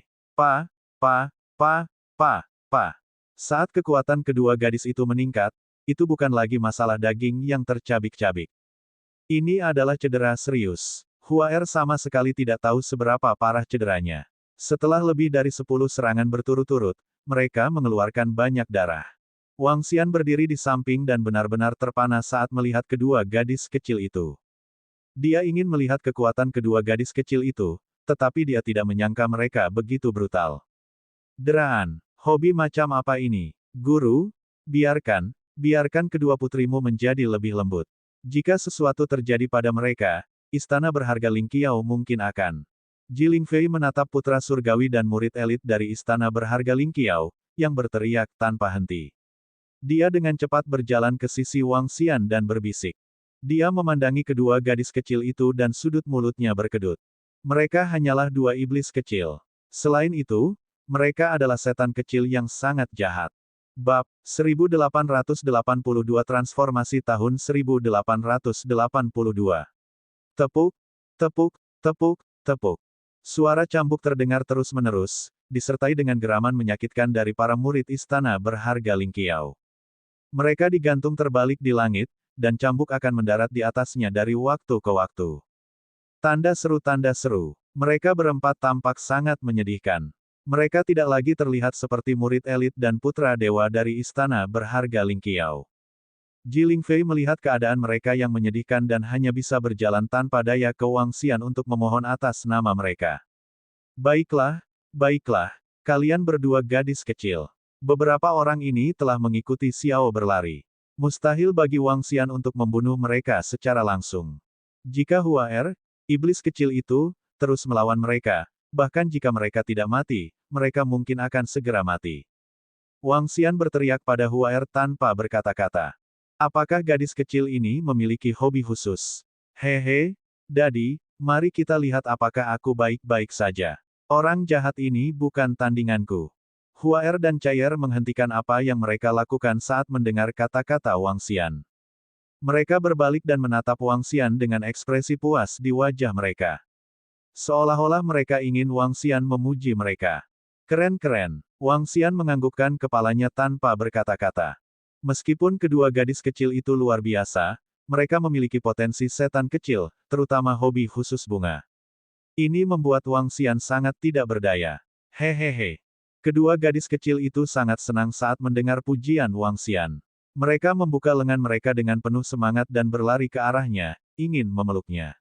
[SPEAKER 1] Saat kekuatan kedua gadis itu meningkat, itu bukan lagi masalah daging yang tercabik-cabik. Ini adalah cedera serius. Huaer sama sekali tidak tahu seberapa parah cederanya. Setelah lebih dari 10 serangan berturut-turut, mereka mengeluarkan banyak darah. Wang Xian berdiri di samping dan benar-benar terpana saat melihat kedua gadis kecil itu. Dia ingin melihat kekuatan kedua gadis kecil itu, tetapi dia tidak menyangka mereka begitu brutal. Deraan, hobi macam apa ini? Guru, biarkan kedua putrimu menjadi lebih lembut. Jika sesuatu terjadi pada mereka, istana berharga Ling Qiao mungkin akan. Ji Lingfei menatap putra surgawi dan murid elit dari istana berharga Ling Qiao, yang berteriak tanpa henti. Dia dengan cepat berjalan ke sisi Wang Xian dan berbisik. Dia memandangi kedua gadis kecil itu dan sudut mulutnya berkedut. Mereka hanyalah 2 iblis kecil. Selain itu, mereka adalah setan kecil yang sangat jahat. Bab 1882 Transformasi tahun 1882. Tepuk. Suara cambuk terdengar terus-menerus, disertai dengan geraman menyakitkan dari para murid istana berharga Ling Qiao. Mereka digantung terbalik di langit, dan cambuk akan mendarat di atasnya dari waktu ke waktu. Tanda seru. Mereka berempat tampak sangat menyedihkan. Mereka tidak lagi terlihat seperti murid elit dan putra dewa dari istana berharga Ling Qiao. Ji Lingfei melihat keadaan mereka yang menyedihkan dan hanya bisa berjalan tanpa daya ke Wang Xian untuk memohon atas nama mereka. Baiklah, baiklah. Kalian berdua gadis kecil. Beberapa orang ini telah mengikuti Xiao berlari. Mustahil bagi Wang Xian untuk membunuh mereka secara langsung. Jika Hua Er, iblis kecil itu, terus melawan mereka, bahkan jika mereka tidak mati, mereka mungkin akan segera mati. Wang Xian berteriak pada Hua Er tanpa berkata-kata. Apakah gadis kecil ini memiliki hobi khusus? Hehe, Dadi, mari kita lihat apakah aku baik-baik saja. Orang jahat ini bukan tandinganku. Hua Er dan Cair menghentikan apa yang mereka lakukan saat mendengar kata-kata Wang Xian. Mereka berbalik dan menatap Wang Xian dengan ekspresi puas di wajah mereka. Seolah-olah mereka ingin Wang Xian memuji mereka. Keren-keren. Wang Xian menganggukkan kepalanya tanpa berkata-kata. Meskipun kedua gadis kecil itu luar biasa, mereka memiliki potensi setan kecil, terutama hobi khusus bunga. Ini membuat Wang Xian sangat tidak berdaya. Hehehe. Kedua gadis kecil itu sangat senang saat mendengar pujian Wang Xian. Mereka membuka lengan mereka dengan penuh semangat dan berlari ke arahnya, ingin memeluknya.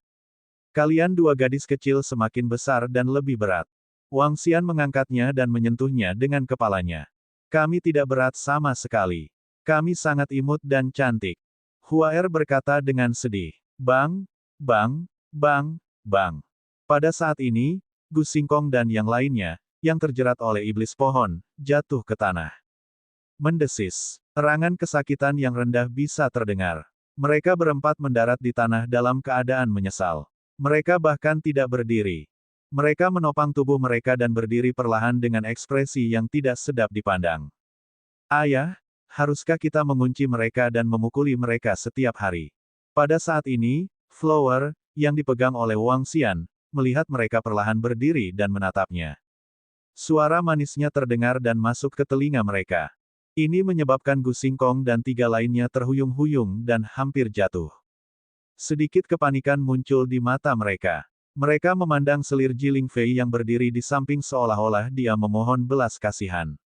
[SPEAKER 1] Kalian dua gadis kecil semakin besar dan lebih berat. Wang Xian mengangkatnya dan menyentuhnya dengan kepalanya. Kami tidak berat sama sekali. Kami sangat imut dan cantik. Hua Er berkata dengan sedih. Bang, bang, bang, bang. Pada saat ini, Gu Xingkong dan yang lainnya, yang terjerat oleh iblis pohon, jatuh ke tanah. Mendesis. Erangan kesakitan yang rendah bisa terdengar. Mereka berempat mendarat di tanah dalam keadaan menyesal. Mereka bahkan tidak berdiri. Mereka menopang tubuh mereka dan berdiri perlahan dengan ekspresi yang tidak sedap dipandang. Ayah, haruskah kita mengunci mereka dan memukuli mereka setiap hari? Pada saat ini, Flower, yang dipegang oleh Wang Xian, melihat mereka perlahan berdiri dan menatapnya. Suara manisnya terdengar dan masuk ke telinga mereka. Ini menyebabkan Gu Xingkong dan tiga lainnya terhuyung-huyung dan hampir jatuh. Sedikit kepanikan muncul di mata mereka. Mereka memandang selir Ji Lingfei yang berdiri di samping seolah-olah dia memohon belas kasihan.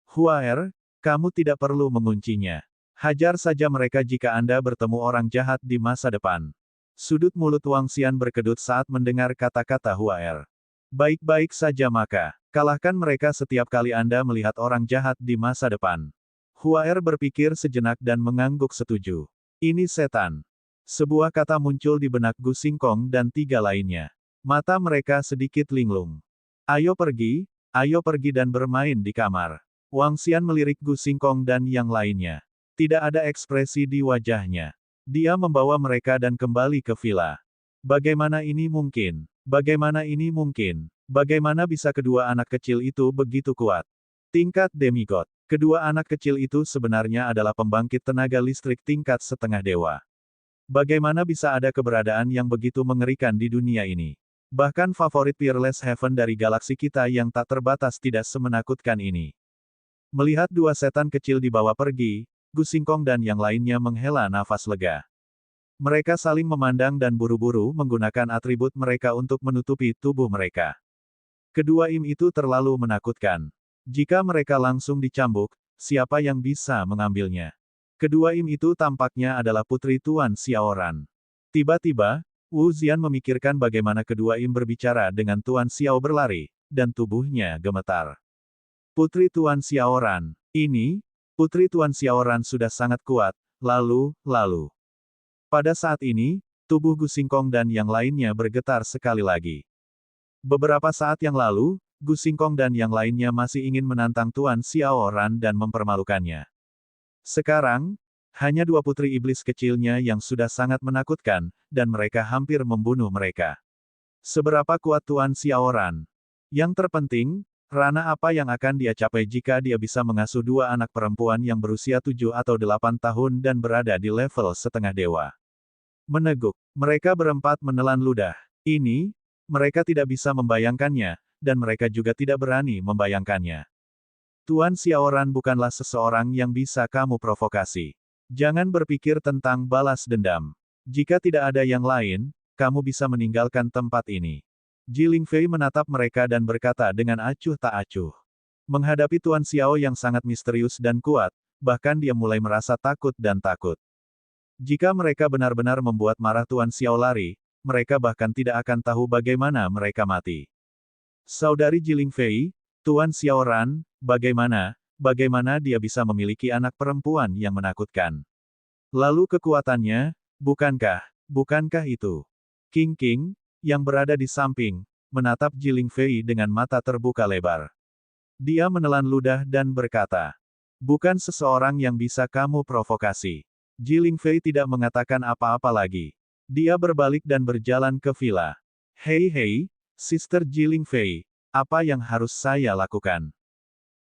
[SPEAKER 1] Hua Er, kamu tidak perlu menguncinya. Hajar saja mereka jika Anda bertemu orang jahat di masa depan. Sudut mulut Wang Xian berkedut saat mendengar kata-kata Hua Er. Baik-baik saja maka, kalahkan mereka setiap kali Anda melihat orang jahat di masa depan. Hua Er berpikir sejenak dan mengangguk setuju. Ini setan. Sebuah kata muncul di benak Gu Xingkong dan tiga lainnya. Mata mereka sedikit linglung. Ayo pergi dan bermain di kamar. Wang Xian melirik Gu Xingkong dan yang lainnya. Tidak ada ekspresi di wajahnya. Dia membawa mereka dan kembali ke villa. Bagaimana ini mungkin? Bagaimana ini mungkin? Bagaimana bisa kedua anak kecil itu begitu kuat? Tingkat demigod. Kedua anak kecil itu sebenarnya adalah pembangkit tenaga listrik tingkat setengah dewa. Bagaimana bisa ada keberadaan yang begitu mengerikan di dunia ini? Bahkan favorit Peerless Heaven dari galaksi kita yang tak terbatas tidak semenakutkan ini. Melihat dua setan kecil dibawa pergi, Gu Xingkong dan yang lainnya menghela nafas lega. Mereka saling memandang dan buru-buru menggunakan atribut mereka untuk menutupi tubuh mereka. Kedua im itu terlalu menakutkan. Jika mereka langsung dicambuk, siapa yang bisa mengambilnya? Kedua im itu tampaknya adalah putri Tuan Xiaoran. Tiba-tiba, Wu Zian memikirkan bagaimana kedua im berbicara dengan Tuan Xiao berlari, dan tubuhnya gemetar. Putri Tuan Xiaoran. Ini, Putri Tuan Xiaoran sudah sangat kuat, lalu. Pada saat ini, tubuh Gu Xingkong dan yang lainnya bergetar sekali lagi. Beberapa saat yang lalu, Gu Xingkong dan yang lainnya masih ingin menantang Tuan Xiaoran dan mempermalukannya. Sekarang, hanya dua putri iblis kecilnya yang sudah sangat menakutkan, dan mereka hampir membunuh mereka. Seberapa kuat Tuan Xiaoran? Yang terpenting, ranah apa yang akan dia capai jika dia bisa mengasuh dua anak perempuan yang berusia 7 atau 8 tahun dan berada di level setengah dewa. Meneguk. Mereka berempat menelan ludah. Ini, mereka tidak bisa membayangkannya, dan mereka juga tidak berani membayangkannya. Tuan Xiaoran bukanlah seseorang yang bisa kamu provokasi. Jangan berpikir tentang balas dendam. Jika tidak ada yang lain, kamu bisa meninggalkan tempat ini. Ji Lingfei menatap mereka dan berkata dengan acuh tak acuh. Menghadapi Tuan Xiao yang sangat misterius dan kuat, bahkan dia mulai merasa takut dan takut. Jika mereka benar-benar membuat marah Tuan Xiao lari, mereka bahkan tidak akan tahu bagaimana mereka mati. Saudari Jiling Fei, Tuan Xiao Ran, bagaimana dia bisa memiliki anak perempuan yang menakutkan? Lalu kekuatannya, bukankah itu? King, yang berada di samping, menatap Jiling Fei dengan mata terbuka lebar. Dia menelan ludah dan berkata, bukan seseorang yang bisa kamu provokasi. Jiling Fei tidak mengatakan apa-apa lagi. Dia berbalik dan berjalan ke villa. Hei, Sister Jiling Fei, apa yang harus saya lakukan?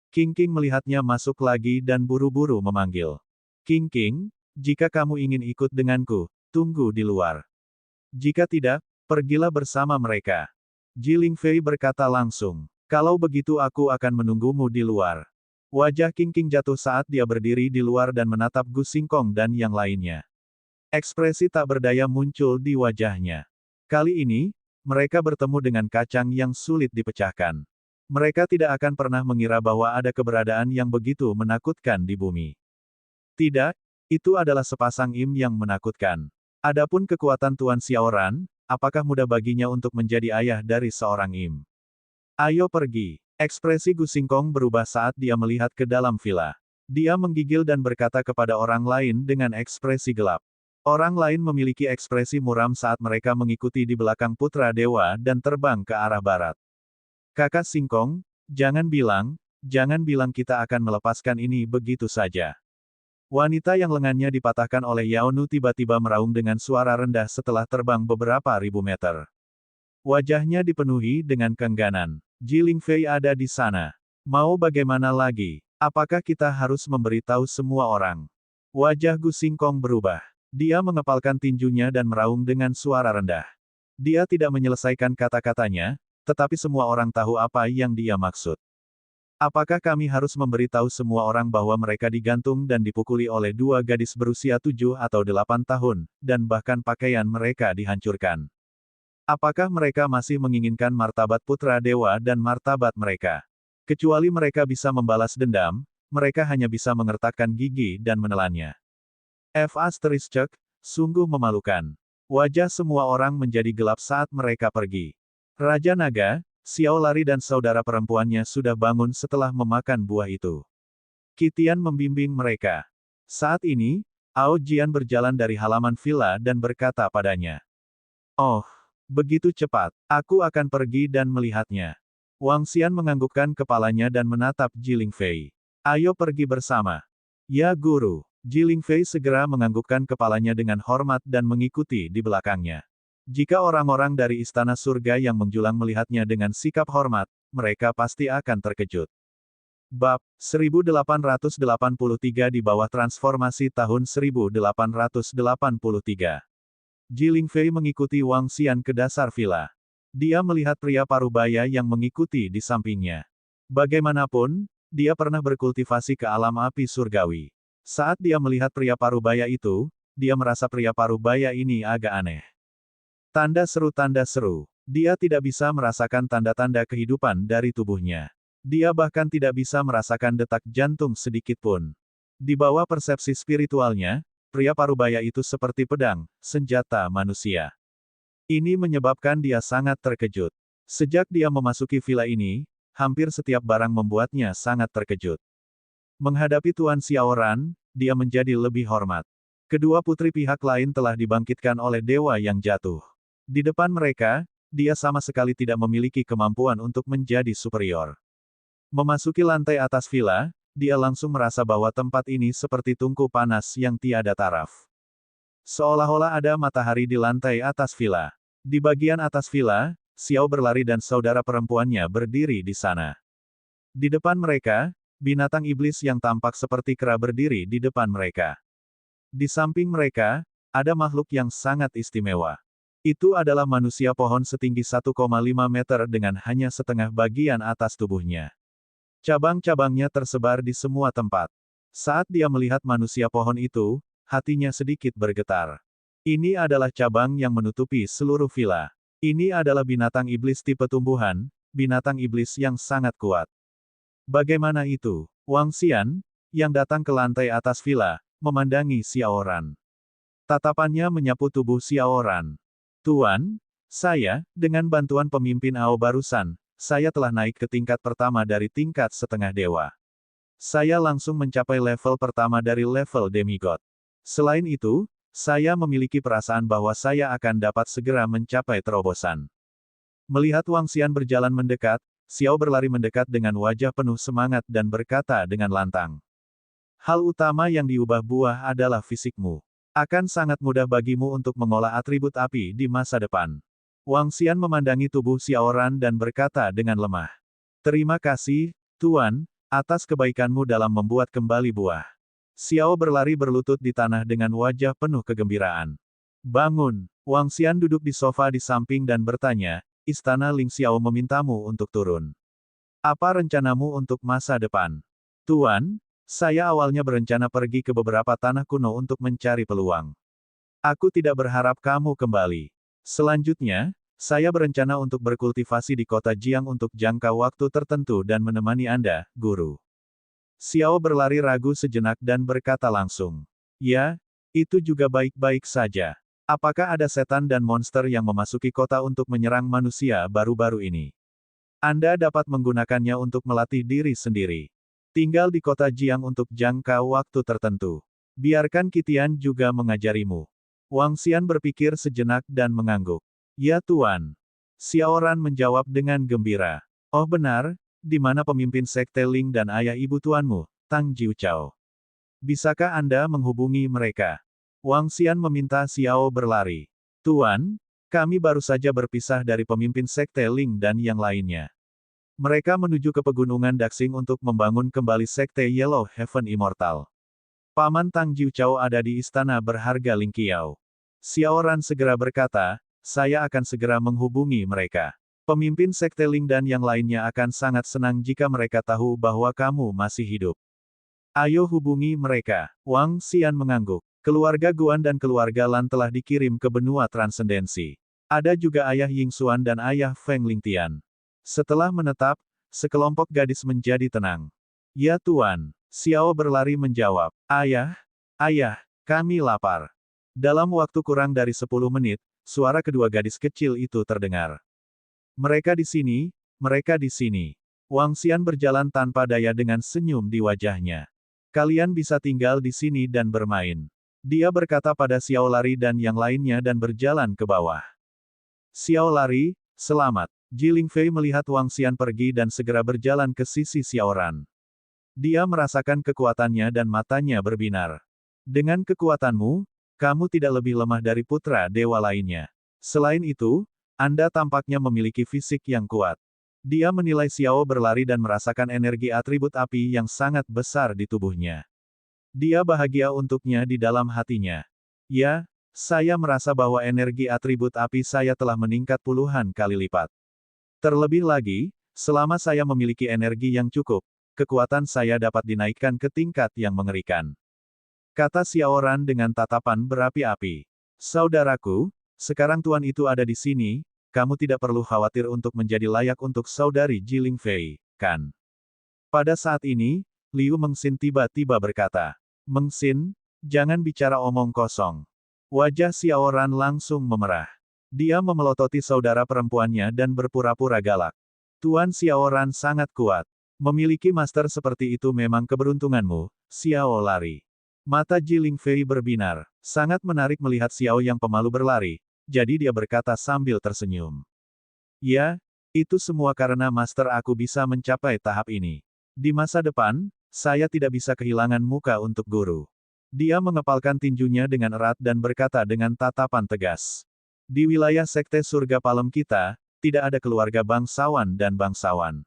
[SPEAKER 1] King melihatnya masuk lagi dan buru-buru memanggil. King, jika kamu ingin ikut denganku, tunggu di luar. Jika tidak, pergilah bersama mereka. Jiling Fei berkata langsung. Kalau begitu aku akan menunggumu di luar. Wajah King jatuh saat dia berdiri di luar dan menatap Gu Xingkong dan yang lainnya. Ekspresi tak berdaya muncul di wajahnya. Kali ini, mereka bertemu dengan kacang yang sulit dipecahkan. Mereka tidak akan pernah mengira bahwa ada keberadaan yang begitu menakutkan di bumi. Tidak, itu adalah sepasang im yang menakutkan. Adapun kekuatan Tuan Xiao Ran, apakah mudah baginya untuk menjadi ayah dari seorang im? Ayo pergi. Ekspresi Gu Xingkong berubah saat dia melihat ke dalam villa. Dia menggigil dan berkata kepada orang lain dengan ekspresi gelap. Orang lain memiliki ekspresi muram saat mereka mengikuti di belakang putra dewa dan terbang ke arah barat. Kakak Xingkong, jangan bilang kita akan melepaskan ini begitu saja. Wanita yang lengannya dipatahkan oleh Yao Nu tiba-tiba meraung dengan suara rendah setelah terbang beberapa ribu meter. Wajahnya dipenuhi dengan keengganan. Jiling Fei ada di sana. Mau bagaimana lagi? Apakah kita harus memberitahu semua orang? Wajah Gu Xingkong berubah. Dia mengepalkan tinjunya dan meraung dengan suara rendah. Dia tidak menyelesaikan kata-katanya, tetapi semua orang tahu apa yang dia maksud. Apakah kami harus memberitahu semua orang bahwa mereka digantung dan dipukuli oleh dua gadis berusia 7 atau 8 tahun, dan bahkan pakaian mereka dihancurkan? Apakah mereka masih menginginkan martabat putra dewa dan martabat mereka? Kecuali mereka bisa membalas dendam, mereka hanya bisa mengertakkan gigi dan menelannya. Sungguh memalukan. Wajah semua orang menjadi gelap saat mereka pergi. Raja Naga, Xiao lari dan saudara perempuannya sudah bangun setelah memakan buah itu. Qitian membimbing mereka. Saat ini, Ao Jian berjalan dari halaman villa dan berkata padanya. Oh, begitu cepat, aku akan pergi dan melihatnya. Wang Xian menganggukkan kepalanya dan menatap Jiling Fei. Ayo pergi bersama. Ya guru. Jiling Fei segera menganggukkan kepalanya dengan hormat dan mengikuti di belakangnya. Jika orang-orang dari Istana Surga yang menjulang melihatnya dengan sikap hormat, mereka pasti akan terkejut. Bab 1883 di bawah transformasi tahun 1883. Jiling Fei mengikuti Wang Xian ke dasar villa. Dia melihat pria parubaya yang mengikuti di sampingnya. Bagaimanapun, dia pernah berkultivasi ke alam api surgawi. Saat dia melihat pria parubaya itu, dia merasa pria parubaya ini agak aneh. Tanda seru. Dia tidak bisa merasakan tanda-tanda kehidupan dari tubuhnya. Dia bahkan tidak bisa merasakan detak jantung sedikit pun. Di bawah persepsi spiritualnya, pria parubaya itu seperti pedang, senjata manusia. Ini menyebabkan dia sangat terkejut. Sejak dia memasuki villa ini, hampir setiap barang membuatnya sangat terkejut. Menghadapi Tuan Xiao Ran, dia menjadi lebih hormat. Kedua putri pihak lain telah dibangkitkan oleh dewa yang jatuh. Di depan mereka, dia sama sekali tidak memiliki kemampuan untuk menjadi superior. Memasuki lantai atas villa, dia langsung merasa bahwa tempat ini seperti tungku panas yang tiada taraf. Seolah-olah ada matahari di lantai atas villa. Di bagian atas villa, Xiao berlari dan saudara perempuannya berdiri di sana. Di depan mereka, binatang iblis yang tampak seperti kera berdiri di depan mereka. Di samping mereka, ada makhluk yang sangat istimewa. Itu adalah manusia pohon setinggi 1,5 meter dengan hanya setengah bagian atas tubuhnya. Cabang-cabangnya tersebar di semua tempat. Saat dia melihat manusia pohon itu, hatinya sedikit bergetar. Ini adalah cabang yang menutupi seluruh villa. Ini adalah binatang iblis tipe tumbuhan, binatang iblis yang sangat kuat. Bagaimana itu? Wang Xian, yang datang ke lantai atas villa, memandangi Xiaoran. Tatapannya menyapu tubuh Xiaoran. Tuan, dengan bantuan pemimpin AO barusan, saya telah naik ke tingkat pertama dari tingkat setengah dewa. Saya langsung mencapai level pertama dari level demigod. Selain itu, saya memiliki perasaan bahwa saya akan dapat segera mencapai terobosan. Melihat Wang Xian berjalan mendekat, Xiao berlari mendekat dengan wajah penuh semangat dan berkata dengan lantang. Hal utama yang diubah buah adalah fisikmu. Akan sangat mudah bagimu untuk mengolah atribut api di masa depan. Wang Xian memandangi tubuh Xiaoran dan berkata dengan lemah. Terima kasih, Tuan, atas kebaikanmu dalam membuat kembali buah. Xiao berlari berlutut di tanah dengan wajah penuh kegembiraan. Bangun, Wang Xian duduk di sofa di samping dan bertanya, Istana Ling Xiao memintamu untuk turun. Apa rencanamu untuk masa depan? Tuan, saya awalnya berencana pergi ke beberapa tanah kuno untuk mencari peluang. Aku tidak berharap kamu kembali. Selanjutnya, saya berencana untuk berkultivasi di kota Jiang untuk jangka waktu tertentu dan menemani Anda, Guru. Xiao berlari ragu sejenak dan berkata langsung. Ya, itu juga baik-baik saja. Apakah ada setan dan monster yang memasuki kota untuk menyerang manusia baru-baru ini? Anda dapat menggunakannya untuk melatih diri sendiri. Tinggal di kota Jiang untuk jangka waktu tertentu. Biarkan Qitian juga mengajarimu. Wang Xian berpikir sejenak dan mengangguk. Ya Tuan. Xiaoran menjawab dengan gembira. Oh benar, di mana pemimpin sekte Ling dan ayah ibu tuanmu, Tang Jiuchao? Bisakah Anda menghubungi mereka? Wang Xian meminta Xiao berlari. Tuan, kami baru saja berpisah dari pemimpin sekte Ling dan yang lainnya. Mereka menuju ke pegunungan Daxing untuk membangun kembali sekte Yellow Heaven Immortal. Paman Tang Jiuchao ada di istana berharga Ling Qiao. Xiaoran segera berkata, saya akan segera menghubungi mereka. Pemimpin sekte Ling dan yang lainnya akan sangat senang jika mereka tahu bahwa kamu masih hidup. Ayo hubungi mereka. Wang Xian mengangguk. Keluarga Guan dan keluarga Lan telah dikirim ke benua transendensi. Ada juga ayah Ying Xuan dan ayah Feng Lingtian. Setelah menetap, sekelompok gadis menjadi tenang. Ya Tuan. Xiao berlari menjawab, ayah, kami lapar. Dalam waktu kurang dari 10 menit, suara kedua gadis kecil itu terdengar. Mereka di sini, mereka di sini. Wang Xian berjalan tanpa daya dengan senyum di wajahnya. Kalian bisa tinggal di sini dan bermain. Dia berkata pada Xiao Lari dan yang lainnya dan berjalan ke bawah. Xiao Lari, selamat. Ji Lingfei melihat Wang Xian pergi dan segera berjalan ke sisi Xiaoran. Dia merasakan kekuatannya dan matanya berbinar. Dengan kekuatanmu, kamu tidak lebih lemah dari putra dewa lainnya. Selain itu, Anda tampaknya memiliki fisik yang kuat. Dia menilai Xiao berlari dan merasakan energi atribut api yang sangat besar di tubuhnya. Dia bahagia untuknya di dalam hatinya. Ya, saya merasa bahwa energi atribut api saya telah meningkat puluhan kali lipat. Terlebih lagi, selama saya memiliki energi yang cukup, kekuatan saya dapat dinaikkan ke tingkat yang mengerikan. Kata Xiaoran dengan tatapan berapi-api. Saudaraku, sekarang tuan itu ada di sini, kamu tidak perlu khawatir untuk menjadi layak untuk saudari Ji Lingfei, kan? Pada saat ini, Liu Mengxin tiba-tiba berkata, Mengxin, jangan bicara omong kosong. Wajah Xiaoran langsung memerah. Dia memelototi saudara perempuannya dan berpura-pura galak. Tuan Xiaoran sangat kuat. Memiliki master seperti itu memang keberuntunganmu, Xiao Lari. Mata Ji Lingfei berbinar. Sangat menarik melihat Xiao yang pemalu berlari, jadi dia berkata sambil tersenyum. Ya, itu semua karena master aku bisa mencapai tahap ini. Di masa depan, saya tidak bisa kehilangan muka untuk guru. Dia mengepalkan tinjunya dengan erat dan berkata dengan tatapan tegas. Di wilayah sekte surga Palem kita, tidak ada keluarga bangsawan dan bangsawan.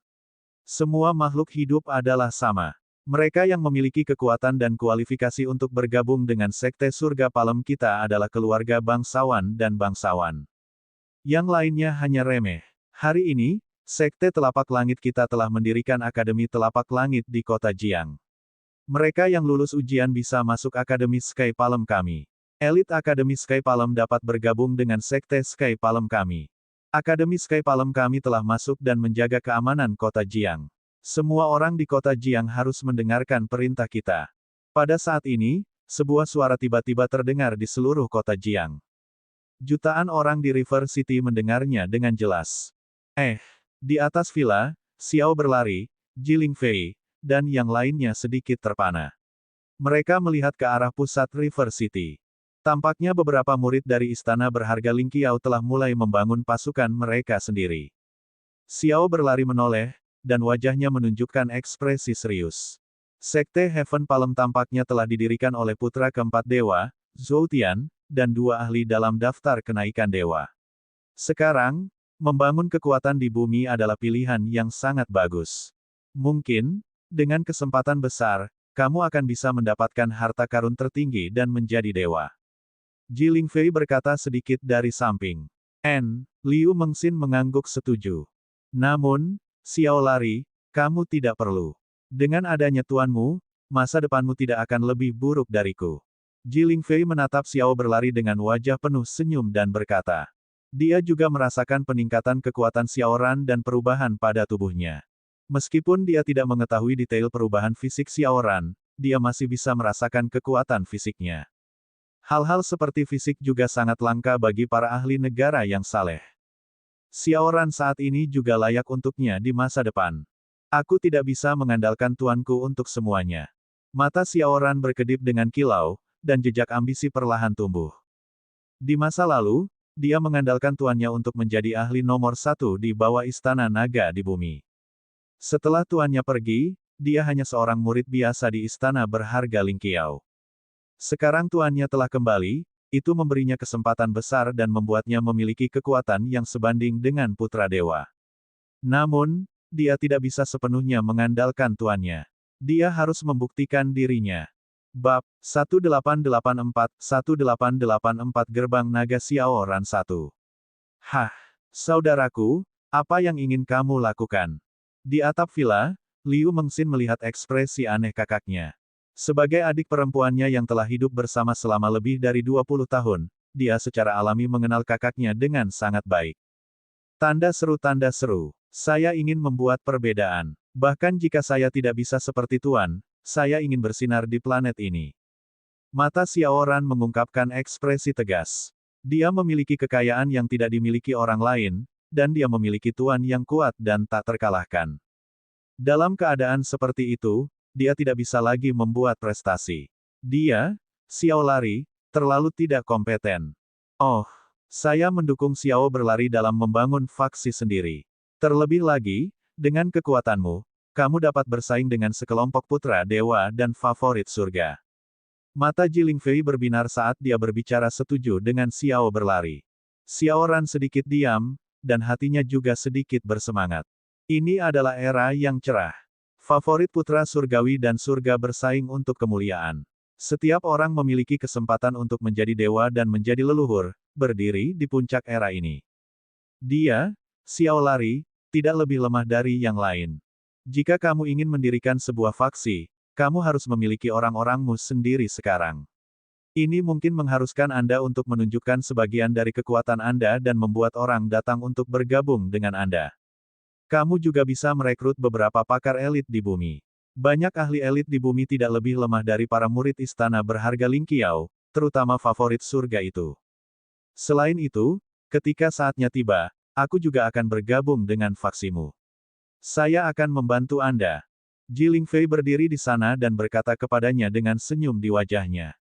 [SPEAKER 1] Semua makhluk hidup adalah sama. Mereka yang memiliki kekuatan dan kualifikasi untuk bergabung dengan sekte surga Palem kita adalah keluarga bangsawan dan bangsawan. Yang lainnya hanya remeh. Hari ini, sekte Telapak Langit kita telah mendirikan Akademi Telapak Langit di kota Jiang. Mereka yang lulus ujian bisa masuk Akademi Sky Palem kami. Elit Akademi Sky Palem dapat bergabung dengan sekte Sky Palem kami. Akademi Sky Palem kami telah masuk dan menjaga keamanan kota Jiang. Semua orang di kota Jiang harus mendengarkan perintah kita. Pada saat ini, sebuah suara tiba-tiba terdengar di seluruh kota Jiang. Jutaan orang di River City mendengarnya dengan jelas. Di atas villa, Xiao berlari, Jiling Fei, dan yang lainnya sedikit terpana. Mereka melihat ke arah pusat River City. Tampaknya beberapa murid dari istana berharga Lingqiao telah mulai membangun pasukan mereka sendiri. Xiao berlari menoleh, dan wajahnya menunjukkan ekspresi serius. Sekte Heaven Palm tampaknya telah didirikan oleh putra keempat dewa, Zhou Tian, dan 2 ahli dalam daftar kenaikan dewa. Sekarang, membangun kekuatan di bumi adalah pilihan yang sangat bagus. Mungkin, dengan kesempatan besar, kamu akan bisa mendapatkan harta karun tertinggi dan menjadi dewa. Jiling Fei berkata sedikit dari samping. Liu Mengxin mengangguk setuju. Namun, Xiao lari, kamu tidak perlu. Dengan adanya tuanmu, masa depanmu tidak akan lebih buruk dariku. Jiling Fei menatap Xiao berlari dengan wajah penuh senyum dan berkata. Dia juga merasakan peningkatan kekuatan Xiaoran dan perubahan pada tubuhnya. Meskipun dia tidak mengetahui detail perubahan fisik Xiaoran, dia masih bisa merasakan kekuatan fisiknya. Hal-hal seperti fisik juga sangat langka bagi para ahli negara yang saleh. Xiaoran saat ini juga layak untuknya di masa depan. Aku tidak bisa mengandalkan tuanku untuk semuanya. Mata Xiaoran berkedip dengan kilau, dan jejak ambisi perlahan tumbuh. Di masa lalu, dia mengandalkan tuannya untuk menjadi ahli nomor 1 di bawah istana naga di bumi. Setelah tuannya pergi, dia hanya seorang murid biasa di istana berharga Lingqiao. Sekarang tuannya telah kembali, itu memberinya kesempatan besar dan membuatnya memiliki kekuatan yang sebanding dengan putra dewa. Namun, dia tidak bisa sepenuhnya mengandalkan tuannya. Dia harus membuktikan dirinya. Bab 1884-1884 Gerbang Naga Xiaoran 1. Saudaraku, apa yang ingin kamu lakukan? Di atap villa, Liu Mengxin melihat ekspresi aneh kakaknya. Sebagai adik perempuannya yang telah hidup bersama selama lebih dari 20 tahun, dia secara alami mengenal kakaknya dengan sangat baik. Tanda seru. Saya ingin membuat perbedaan. Bahkan jika saya tidak bisa seperti Tuan, saya ingin bersinar di planet ini. Mata Xiaoran mengungkapkan ekspresi tegas. Dia memiliki kekayaan yang tidak dimiliki orang lain, dan dia memiliki Tuan yang kuat dan tak terkalahkan. Dalam keadaan seperti itu, dia tidak bisa lagi membuat prestasi. Dia, Xiao lari, terlalu tidak kompeten. Saya mendukung Xiao berlari dalam membangun faksi sendiri. Terlebih lagi, dengan kekuatanmu, kamu dapat bersaing dengan sekelompok putra dewa dan favorit surga. Mata Jiling Fei berbinar saat dia berbicara setuju dengan Xiao berlari. Xiaoran sedikit diam, dan hatinya juga sedikit bersemangat. Ini adalah era yang cerah. Favorit putra surgawi dan surga bersaing untuk kemuliaan. Setiap orang memiliki kesempatan untuk menjadi dewa dan menjadi leluhur, berdiri di puncak era ini. Dia, Xiao lari, tidak lebih lemah dari yang lain. Jika kamu ingin mendirikan sebuah faksi, kamu harus memiliki orang-orangmu sendiri sekarang. Ini mungkin mengharuskan Anda untuk menunjukkan sebagian dari kekuatan Anda dan membuat orang datang untuk bergabung dengan Anda. Kamu juga bisa merekrut beberapa pakar elit di bumi. Banyak ahli elit di bumi tidak lebih lemah dari para murid istana berharga Lingqiao, terutama favorit surga itu. Selain itu, ketika saatnya tiba, aku juga akan bergabung dengan faksimu. Saya akan membantu Anda. Jiling Fei berdiri di sana dan berkata kepadanya dengan senyum di wajahnya.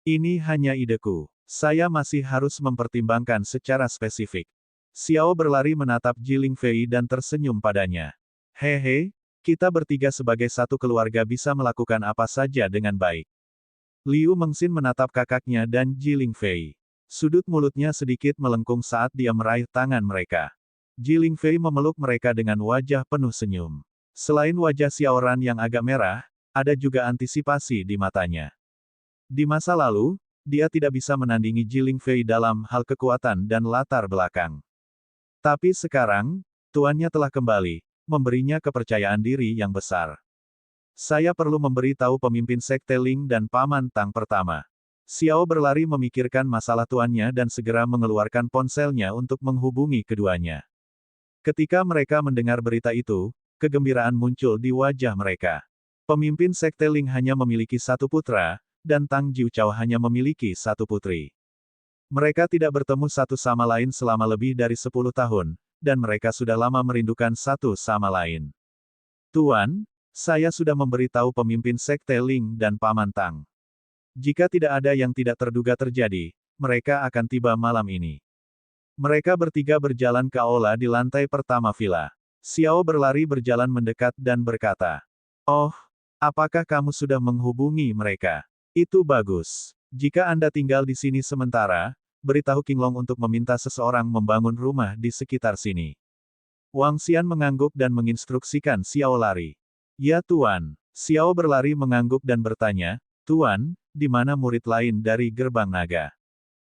[SPEAKER 1] Ini hanya ideku. Saya masih harus mempertimbangkan secara spesifik. Xiao berlari menatap Jiling Fei dan tersenyum padanya. Hehe, kita bertiga sebagai satu keluarga bisa melakukan apa saja dengan baik. Liu Mengxin menatap kakaknya dan Jiling Fei. Sudut mulutnya sedikit melengkung saat dia meraih tangan mereka. Jiling Fei memeluk mereka dengan wajah penuh senyum. Selain wajah Xiaoran yang agak merah, ada juga antisipasi di matanya. Di masa lalu, dia tidak bisa menandingi Jiling Fei dalam hal kekuatan dan latar belakang. Tapi sekarang, tuannya telah kembali, memberinya kepercayaan diri yang besar. Saya perlu memberi tahu pemimpin Sekte Ling dan Paman Tang pertama. Xiao berlari memikirkan masalah tuannya dan segera mengeluarkan ponselnya untuk menghubungi keduanya. Ketika mereka mendengar berita itu, kegembiraan muncul di wajah mereka. Pemimpin Sekte Ling hanya memiliki satu putra, dan Tang Jiuchao hanya memiliki satu putri. Mereka tidak bertemu satu sama lain selama lebih dari 10 tahun, dan mereka sudah lama merindukan satu sama lain. Tuan, saya sudah memberitahu pemimpin Sekte Ling dan Paman Tang. Jika tidak ada yang tidak terduga terjadi, mereka akan tiba malam ini. Mereka bertiga berjalan ke aula di lantai pertama villa. Xiao berlari berjalan mendekat dan berkata, "Oh, apakah kamu sudah menghubungi mereka? Itu bagus. Jika Anda tinggal di sini sementara, beritahu King Long untuk meminta seseorang membangun rumah di sekitar sini." Wang Xian mengangguk dan menginstruksikan Xiao lari. "Ya Tuan." Xiao berlari mengangguk dan bertanya, "Tuan, di mana murid lain dari Gerbang Naga?"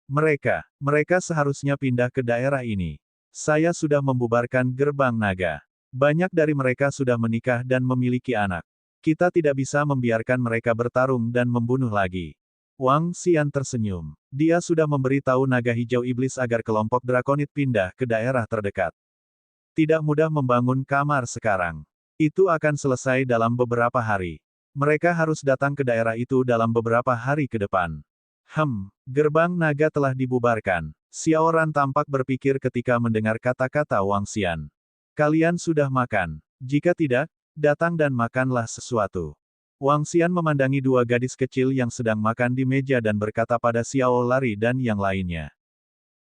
[SPEAKER 1] Mereka seharusnya pindah ke daerah ini. Saya sudah membubarkan Gerbang Naga. Banyak dari mereka sudah menikah dan memiliki anak. Kita tidak bisa membiarkan mereka bertarung dan membunuh lagi." Wang Xian tersenyum. Dia sudah memberitahu Naga Hijau Iblis agar kelompok Drakonid pindah ke daerah terdekat. Tidak mudah membangun kamar sekarang. Itu akan selesai dalam beberapa hari. Mereka harus datang ke daerah itu dalam beberapa hari ke depan. Gerbang Naga telah dibubarkan. Xiao Ran tampak berpikir ketika mendengar kata-kata Wang Xian. "Kalian sudah makan? Jika tidak, datang dan makanlah sesuatu." Wang Xian memandangi dua gadis kecil yang sedang makan di meja dan berkata pada Xiao Lari dan yang lainnya.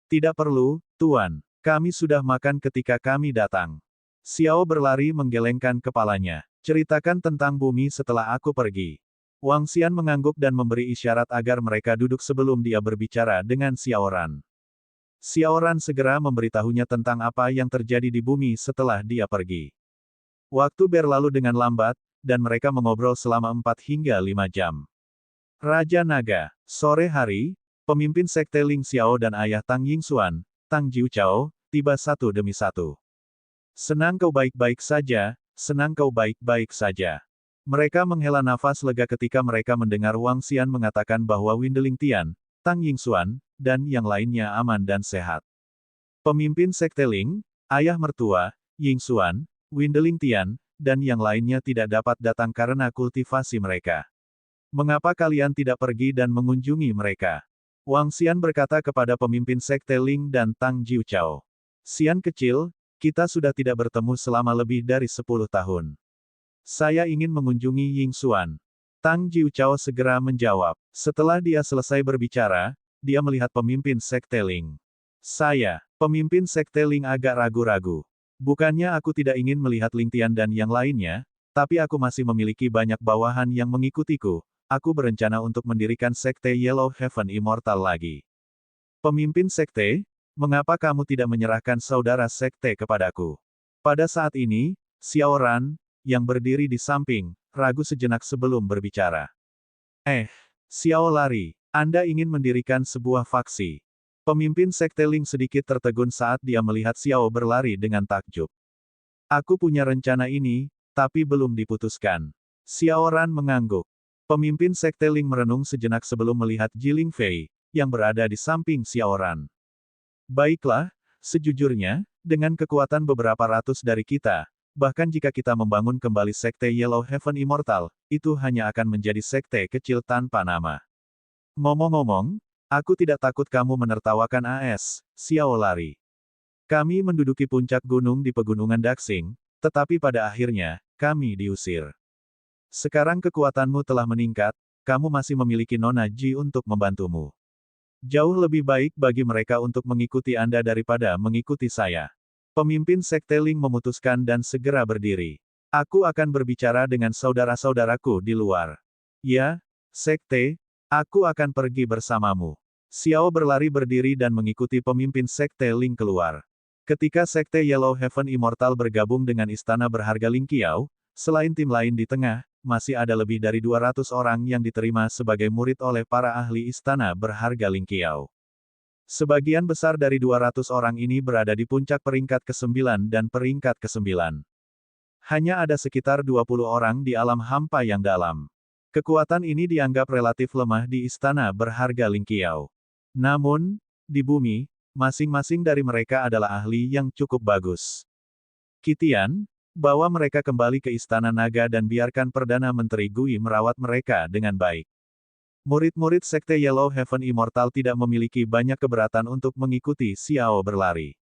[SPEAKER 1] "Tidak perlu, Tuan. Kami sudah makan ketika kami datang." Xiao berlari menggelengkan kepalanya. "Ceritakan tentang bumi setelah aku pergi." Wang Xian mengangguk dan memberi isyarat agar mereka duduk sebelum dia berbicara dengan Xiao Ran. Xiao Ran segera memberitahunya tentang apa yang terjadi di bumi setelah dia pergi. Waktu berlalu dengan lambat, dan mereka mengobrol selama 4 hingga 5 jam. Raja Naga. Sore hari, pemimpin Sekte Ling Xiao dan ayah Tang Yingxuan, Tang Jiuchao, tiba satu demi satu. "Senang kau baik-baik saja, senang kau baik-baik saja." Mereka menghela nafas lega ketika mereka mendengar Wang Xian mengatakan bahwa Windeling Tian, Tang Yingxuan, dan yang lainnya aman dan sehat. Pemimpin Sekte Ling, ayah mertua, Yingxuan, Windeling Tian, dan yang lainnya tidak dapat datang karena kultivasi mereka. "Mengapa kalian tidak pergi dan mengunjungi mereka?" Wang Xian berkata kepada pemimpin Sekte Ling dan Tang Jiuchao. "Xian kecil, kita sudah tidak bertemu selama lebih dari 10 tahun. Saya ingin mengunjungi Yingxuan." Tang Jiuchao segera menjawab. Setelah dia selesai berbicara, dia melihat pemimpin Sekte Ling. Pemimpin Sekte Ling agak ragu-ragu. "Bukannya aku tidak ingin melihat Ling Tian dan yang lainnya, tapi aku masih memiliki banyak bawahan yang mengikutiku. Aku berencana untuk mendirikan Sekte Yellow Heaven Immortal lagi." "Pemimpin Sekte, mengapa kamu tidak menyerahkan saudara Sekte kepadaku?" Pada saat ini, Xiao Ran, yang berdiri di samping, ragu sejenak sebelum berbicara. Xiao Lari, Anda ingin mendirikan sebuah faksi." Pemimpin Sekte Ling sedikit tertegun saat dia melihat Xiao berlari dengan takjub. "Aku punya rencana ini, tapi belum diputuskan." Xiao Ran mengangguk. Pemimpin Sekte Ling merenung sejenak sebelum melihat Jiling Fei, yang berada di samping Xiao Ran. "Baiklah, sejujurnya, dengan kekuatan beberapa ratus dari kita, bahkan jika kita membangun kembali Sekte Yellow Heaven Immortal, itu hanya akan menjadi sekte kecil tanpa nama. Ngomong-ngomong, aku tidak takut kamu menertawakan AS, Xiao Lari. Kami menduduki puncak gunung di pegunungan Daxing, tetapi pada akhirnya, kami diusir. Sekarang kekuatanmu telah meningkat, kamu masih memiliki Nona Ji untuk membantumu. Jauh lebih baik bagi mereka untuk mengikuti Anda daripada mengikuti saya." Pemimpin Sekte Ling memutuskan dan segera berdiri. "Aku akan berbicara dengan saudara-saudaraku di luar." "Ya, Sekte, aku akan pergi bersamamu." Xiao berlari berdiri dan mengikuti pemimpin Sekte Ling keluar. Ketika Sekte Yellow Heaven Immortal bergabung dengan Istana Berharga Ling Qiao, selain tim lain di tengah, masih ada lebih dari 200 orang yang diterima sebagai murid oleh para ahli Istana Berharga Ling Qiao. Sebagian besar dari 200 orang ini berada di puncak peringkat ke-9 dan peringkat ke-9. Hanya ada sekitar 20 orang di alam hampa yang dalam. Kekuatan ini dianggap relatif lemah di Istana Berharga Ling Qiao. Namun, di bumi, masing-masing dari mereka adalah ahli yang cukup bagus. Qitian, Bawa mereka kembali ke Istana Naga dan biarkan Perdana Menteri Gui merawat mereka dengan baik. Murid-murid Sekte Yellow Heaven Immortal tidak memiliki banyak keberatan untuk mengikuti Xiao berlari.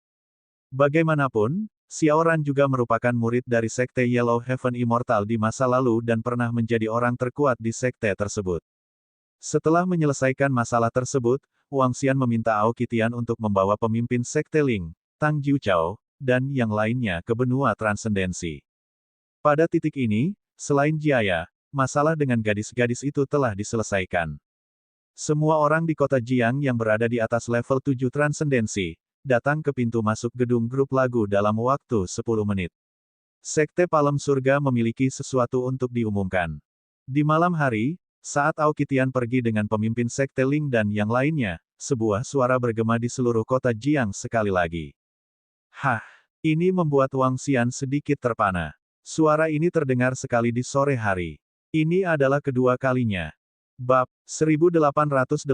[SPEAKER 1] Bagaimanapun, Xiao Ran juga merupakan murid dari Sekte Yellow Heaven Immortal di masa lalu dan pernah menjadi orang terkuat di sekte tersebut. Setelah menyelesaikan masalah tersebut, Wang Xian meminta Ao Qitian untuk membawa pemimpin Sekte Ling, Tang Jiuchao, dan yang lainnya ke benua transendensi. Pada titik ini, selain Jiaya, masalah dengan gadis-gadis itu telah diselesaikan. Semua orang di kota Jiang yang berada di atas level 7 transendensi, datang ke pintu masuk gedung grup lagu dalam waktu 10 menit. Sekte Palem Surga memiliki sesuatu untuk diumumkan. Di malam hari, saat Ao Qitian pergi dengan pemimpin Sekte Ling dan yang lainnya, sebuah suara bergema di seluruh kota Jiang sekali lagi. Hah! Ini membuat Wang Xian sedikit terpana. Suara ini terdengar sekali di sore hari. Ini adalah kedua kalinya. Bab 1885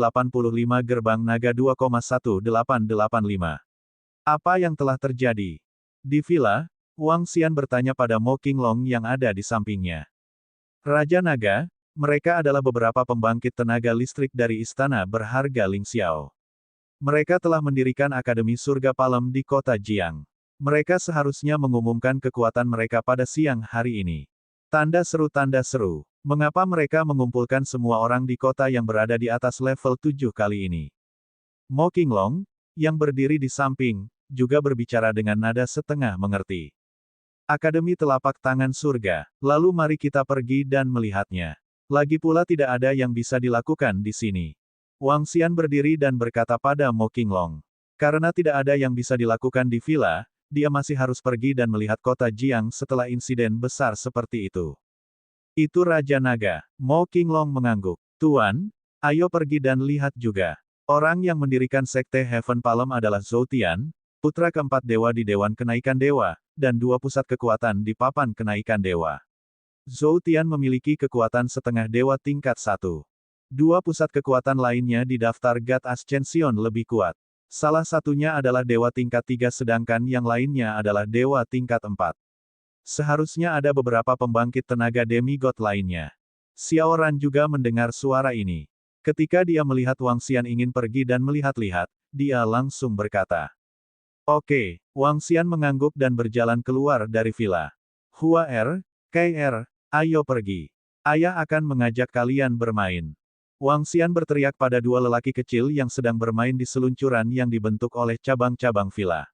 [SPEAKER 1] Gerbang Naga 2,1885. Apa yang telah terjadi? Di villa, Wang Xian bertanya pada Mo Qinglong yang ada di sampingnya. Raja Naga, mereka adalah beberapa pembangkit tenaga listrik dari istana berharga Ling Xiao. Mereka telah mendirikan Akademi Surga Palem di kota Jiang. Mereka seharusnya mengumumkan kekuatan mereka pada siang hari ini. Tanda seru tanda seru. Mengapa mereka mengumpulkan semua orang di kota yang berada di atas level 7 kali ini? Mo Qinglong, yang berdiri di samping, juga berbicara dengan nada setengah mengerti. Akademi Telapak Tangan Surga, lalu mari kita pergi dan melihatnya. Lagi pula tidak ada yang bisa dilakukan di sini. Wang Xian berdiri dan berkata pada Mo Qinglong. Karena tidak ada yang bisa dilakukan di villa, dia masih harus pergi dan melihat kota Jiang setelah insiden besar seperti itu. Itu Raja Naga. Mo Qinglong mengangguk. Tuan, ayo pergi dan lihat juga. Orang yang mendirikan Sekte Heaven Palem adalah Zhou Tian, putra keempat dewa di Dewan Kenaikan Dewa, dan dua pusat kekuatan di Papan Kenaikan Dewa. Zhou Tian memiliki kekuatan setengah dewa tingkat 1. Dua pusat kekuatan lainnya di daftar God Ascension lebih kuat. Salah satunya adalah dewa tingkat 3 sedangkan yang lainnya adalah dewa tingkat 4. Seharusnya ada beberapa pembangkit tenaga demigod lainnya. Xiao Ran juga mendengar suara ini. Ketika dia melihat Wang Xian ingin pergi dan melihat-lihat, dia langsung berkata. Oke, Wang Xian mengangguk dan berjalan keluar dari villa. Hua Kr, ayo pergi. Ayah akan mengajak kalian bermain. Wang Xian berteriak pada dua lelaki kecil yang sedang bermain di seluncuran yang dibentuk oleh cabang-cabang villa.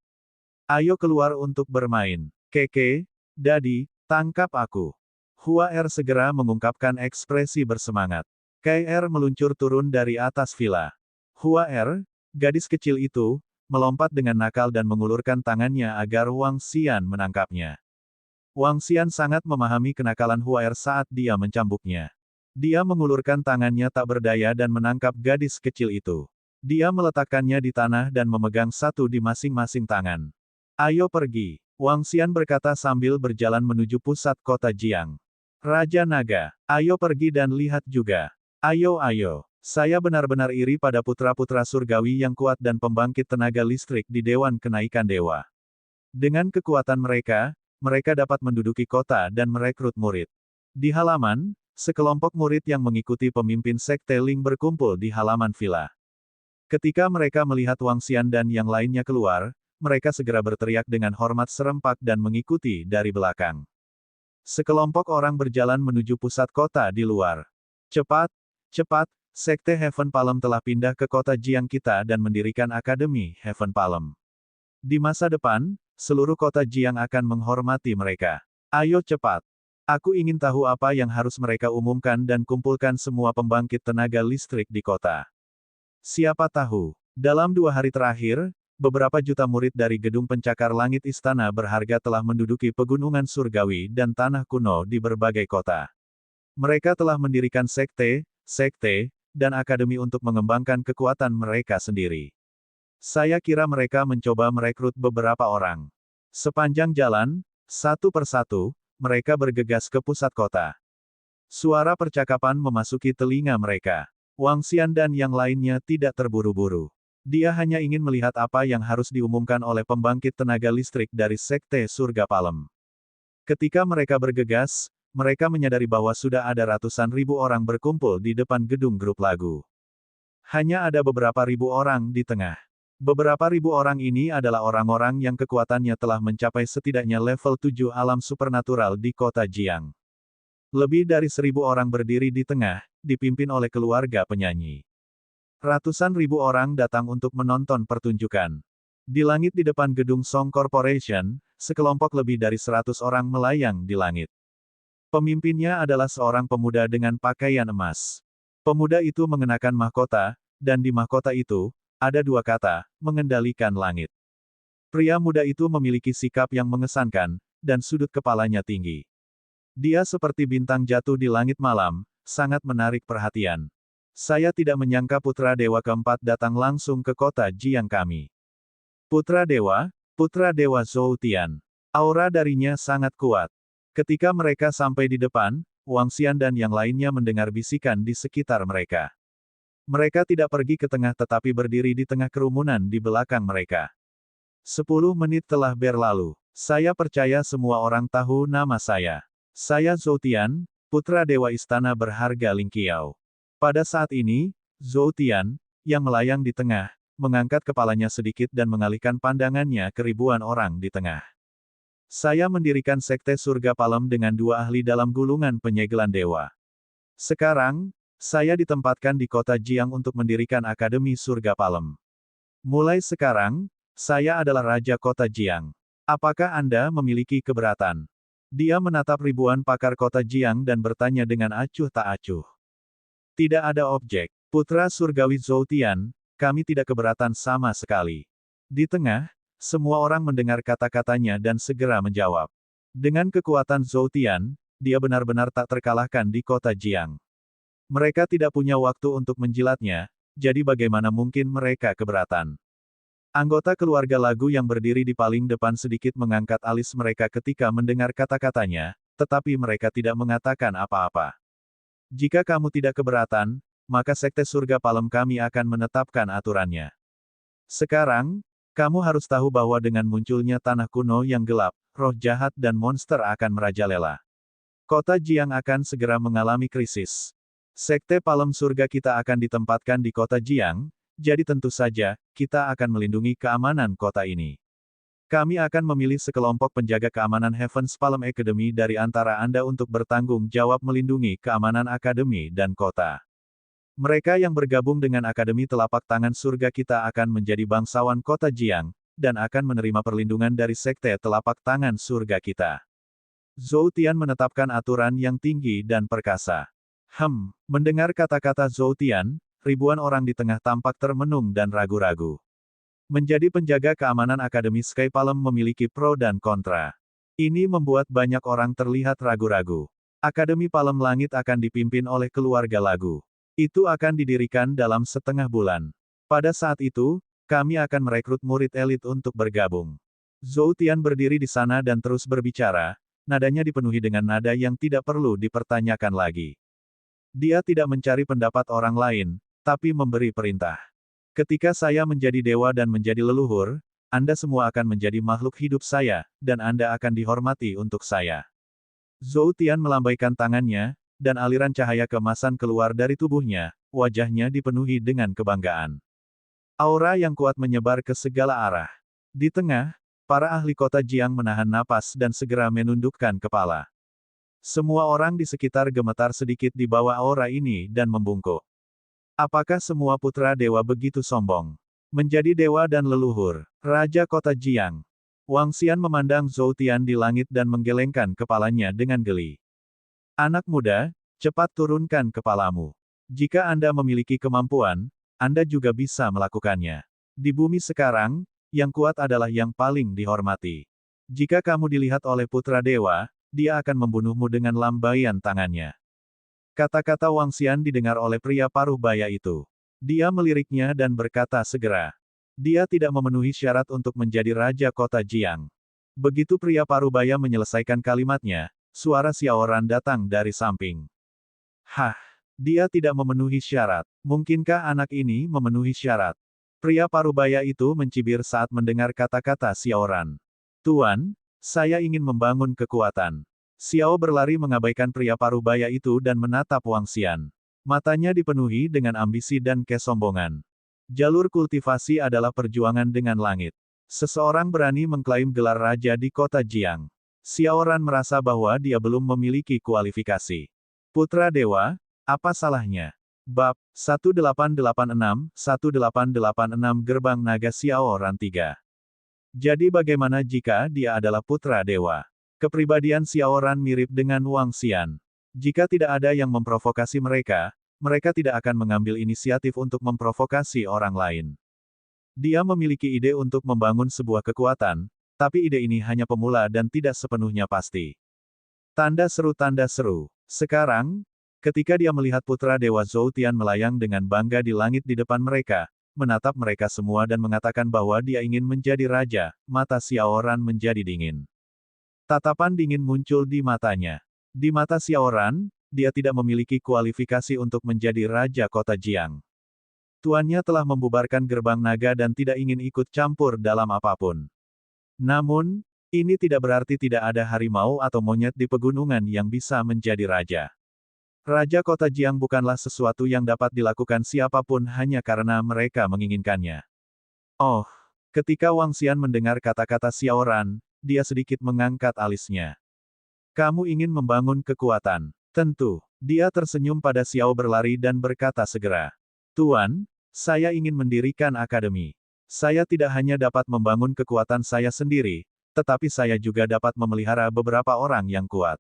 [SPEAKER 1] Ayo keluar untuk bermain. Keke, Dadi, tangkap aku. Hua segera mengungkapkan ekspresi bersemangat. Kr meluncur turun dari atas villa. Hua gadis kecil itu, melompat dengan nakal dan mengulurkan tangannya agar Wang Xian menangkapnya. Wang Xian sangat memahami kenakalan Hua saat dia mencambuknya. Dia mengulurkan tangannya tak berdaya dan menangkap gadis kecil itu. Dia meletakkannya di tanah dan memegang satu di masing-masing tangan. Ayo pergi. Wang Xian berkata sambil berjalan menuju pusat kota Jiang. Raja Naga, ayo pergi dan lihat juga. Ayo. Saya benar-benar iri pada putra-putra surgawi yang kuat dan pembangkit tenaga listrik di Dewan Kenaikan Dewa. Dengan kekuatan mereka, mereka dapat menduduki kota dan merekrut murid. Di halaman, sekelompok murid yang mengikuti pemimpin Sekte Ling berkumpul di halaman villa. Ketika mereka melihat Wang Xian dan yang lainnya keluar, mereka segera berteriak dengan hormat serempak dan mengikuti dari belakang. Sekelompok orang berjalan menuju pusat kota di luar. Cepat, Sekte Heaven Palem telah pindah ke kota Jiang kita dan mendirikan Akademi Heaven Palem. Di masa depan, seluruh kota Jiang akan menghormati mereka. Ayo cepat. Aku ingin tahu apa yang harus mereka umumkan dan kumpulkan semua pembangkit tenaga listrik di kota. Siapa tahu, dalam 2 hari terakhir, beberapa juta murid dari Gedung Pencakar Langit Istana Berharga telah menduduki pegunungan surgawi dan tanah kuno di berbagai kota. Mereka telah mendirikan sekte, dan akademi untuk mengembangkan kekuatan mereka sendiri. Saya kira mereka mencoba merekrut beberapa orang. Sepanjang jalan, satu persatu, mereka bergegas ke pusat kota. Suara percakapan memasuki telinga mereka. Wang Xian dan yang lainnya tidak terburu-buru. Dia hanya ingin melihat apa yang harus diumumkan oleh pembangkit tenaga listrik dari Sekte Surga Palem. Ketika mereka bergegas, mereka menyadari bahwa sudah ada ratusan ribu orang berkumpul di depan gedung grup lagu. Hanya ada beberapa ribu orang di tengah. Beberapa ribu orang ini adalah orang-orang yang kekuatannya telah mencapai setidaknya level 7 alam supernatural di kota Jiang. Lebih dari 1.000 orang berdiri di tengah, dipimpin oleh keluarga penyanyi. Ratusan ribu orang datang untuk menonton pertunjukan. Di langit di depan gedung Song Corporation, sekelompok lebih dari 100 orang melayang di langit. Pemimpinnya adalah seorang pemuda dengan pakaian emas. Pemuda itu mengenakan mahkota, dan di mahkota itu, ada dua kata, mengendalikan langit. Pria muda itu memiliki sikap yang mengesankan, dan sudut kepalanya tinggi. Dia seperti bintang jatuh di langit malam, sangat menarik perhatian. Saya tidak menyangka putra dewa keempat datang langsung ke kota Jiang kami. Putra dewa Zhou Tian. Aura darinya sangat kuat. Ketika mereka sampai di depan, Wang Xian dan yang lainnya mendengar bisikan di sekitar mereka. Mereka tidak pergi ke tengah tetapi berdiri di tengah kerumunan di belakang mereka. 10 menit telah berlalu. Saya percaya semua orang tahu nama saya. Saya Zhou Tian, putra dewa istana berharga Ling Qiao. Pada saat ini, Zhou Tian, yang melayang di tengah, mengangkat kepalanya sedikit dan mengalihkan pandangannya ke ribuan orang di tengah. Saya mendirikan sekte surga Palem dengan 2 ahli dalam gulungan penyegelan dewa. Sekarang, saya ditempatkan di kota Jiang untuk mendirikan Akademi Surga Palem. Mulai sekarang, saya adalah Raja Kota Jiang. Apakah Anda memiliki keberatan? Dia menatap ribuan pakar kota Jiang dan bertanya dengan acuh tak acuh. Tidak ada objek. Putra surgawi Zhou Tian, kami tidak keberatan sama sekali. Di tengah, semua orang mendengar kata-katanya dan segera menjawab. Dengan kekuatan Zhou Tian, dia benar-benar tak terkalahkan di kota Jiang. Mereka tidak punya waktu untuk menjilatnya, jadi bagaimana mungkin mereka keberatan? Anggota keluarga lagu yang berdiri di paling depan sedikit mengangkat alis mereka ketika mendengar kata-katanya, tetapi mereka tidak mengatakan apa-apa. Jika kamu tidak keberatan, maka sekte surga Palem kami akan menetapkan aturannya. Sekarang, kamu harus tahu bahwa dengan munculnya tanah kuno yang gelap, roh jahat dan monster akan merajalela. Kota Jiang akan segera mengalami krisis. Sekte Palem surga kita akan ditempatkan di kota Jiang, jadi tentu saja, kita akan melindungi keamanan kota ini. Kami akan memilih sekelompok penjaga keamanan Heaven's Palem Academy dari antara Anda untuk bertanggung jawab melindungi keamanan akademi dan kota. Mereka yang bergabung dengan Akademi Telapak Tangan Surga kita akan menjadi bangsawan kota Jiang, dan akan menerima perlindungan dari Sekte Telapak Tangan Surga kita. Zhou Tian menetapkan aturan yang tinggi dan perkasa. Mendengar kata-kata Zhou Tian, ribuan orang di tengah tampak termenung dan ragu-ragu. Menjadi penjaga keamanan Akademi Sky Palem memiliki pro dan kontra. Ini membuat banyak orang terlihat ragu-ragu. Akademi Palem Langit akan dipimpin oleh keluarga lagu. Itu akan didirikan dalam setengah bulan. Pada saat itu, kami akan merekrut murid elit untuk bergabung. Zhou Tian berdiri di sana dan terus berbicara, nadanya dipenuhi dengan nada yang tidak perlu dipertanyakan lagi. Dia tidak mencari pendapat orang lain, tapi memberi perintah. Ketika saya menjadi dewa dan menjadi leluhur, Anda semua akan menjadi makhluk hidup saya, dan Anda akan dihormati untuk saya. Zhou Tian melambaikan tangannya, dan aliran cahaya keemasan keluar dari tubuhnya, wajahnya dipenuhi dengan kebanggaan. Aura yang kuat menyebar ke segala arah. Di tengah, para ahli kota Jiang menahan napas dan segera menundukkan kepala. Semua orang di sekitar gemetar sedikit di bawah aura ini dan membungkuk. Apakah semua putra dewa begitu sombong? Menjadi dewa dan leluhur, Raja Kota Jiang. Wang Xian memandang Zhou Tian di langit dan menggelengkan kepalanya dengan geli. Anak muda, cepat turunkan kepalamu. Jika Anda memiliki kemampuan, Anda juga bisa melakukannya. Di bumi sekarang, yang kuat adalah yang paling dihormati. Jika kamu dilihat oleh putra dewa, dia akan membunuhmu dengan lambaian tangannya. Kata-kata Wang Xian didengar oleh pria paruh baya itu. Dia meliriknya dan berkata segera. Dia tidak memenuhi syarat untuk menjadi Raja Kota Jiang. Begitu pria paruh baya menyelesaikan kalimatnya, suara Xiaoran datang dari samping. Dia tidak memenuhi syarat. Mungkinkah anak ini memenuhi syarat? Pria paruh baya itu mencibir saat mendengar kata-kata Xiaoran. Tuan, Saya ingin membangun kekuatan. Xiao berlari mengabaikan pria parubaya itu dan menatap Wang Xian. Matanya dipenuhi dengan ambisi dan kesombongan. Jalur kultivasi adalah perjuangan dengan langit. Seseorang berani mengklaim gelar raja di kota Jiang. Xiao Ran merasa bahwa dia belum memiliki kualifikasi. Putra Dewa, apa salahnya? Bab 1886-1886 Gerbang Naga Xiao Ran 3. Jadi bagaimana jika dia adalah putra dewa? Kepribadian Xiao Ran mirip dengan Wang Xian. Jika tidak ada yang memprovokasi mereka, mereka tidak akan mengambil inisiatif untuk memprovokasi orang lain. Dia memiliki ide untuk membangun sebuah kekuatan, tapi ide ini hanya pemula dan tidak sepenuhnya pasti. Tanda seru. Sekarang, ketika dia melihat putra Dewa Zhou Tian melayang dengan bangga di langit di depan mereka, menatap mereka semua dan mengatakan bahwa dia ingin menjadi raja, mata Xiao Ran menjadi dingin. Tatapan dingin muncul di matanya. Di mata Xiao Ran, dia tidak memiliki kualifikasi untuk menjadi raja kota Jiang. Tuannya telah membubarkan gerbang naga dan tidak ingin ikut campur dalam apapun. Namun, ini tidak berarti tidak ada harimau atau monyet di pegunungan yang bisa menjadi raja. Raja kota Jiang bukanlah sesuatu yang dapat dilakukan siapapun hanya karena mereka menginginkannya. Oh, ketika Wang Xian mendengar kata-kata Xiao Ran, dia sedikit mengangkat alisnya. Kamu ingin membangun kekuatan. Tentu, dia tersenyum pada Xiao berlari dan berkata segera. Tuan, saya ingin mendirikan akademi. Saya tidak hanya dapat membangun kekuatan saya sendiri, tetapi saya juga dapat memelihara beberapa orang yang kuat.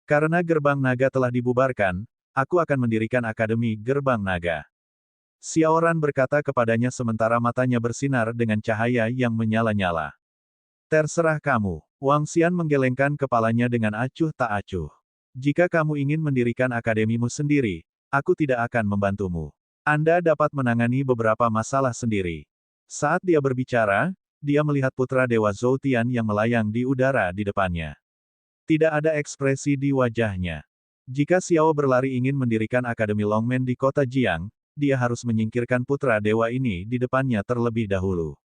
[SPEAKER 1] Karena Gerbang Naga telah dibubarkan, aku akan mendirikan Akademi Gerbang Naga. Xiao Ran berkata kepadanya sementara matanya bersinar dengan cahaya yang menyala-nyala. Terserah kamu. Wang Xian menggelengkan kepalanya dengan acuh tak acuh. Jika kamu ingin mendirikan akademimu sendiri, aku tidak akan membantumu. Anda dapat menangani beberapa masalah sendiri. Saat dia berbicara, dia melihat putra Dewa Zhou Tian yang melayang di udara di depannya. Tidak ada ekspresi di wajahnya. Jika Xiao berlari ingin mendirikan Akademi Longmen di kota Jiang, dia harus menyingkirkan putra dewa ini di depannya terlebih dahulu.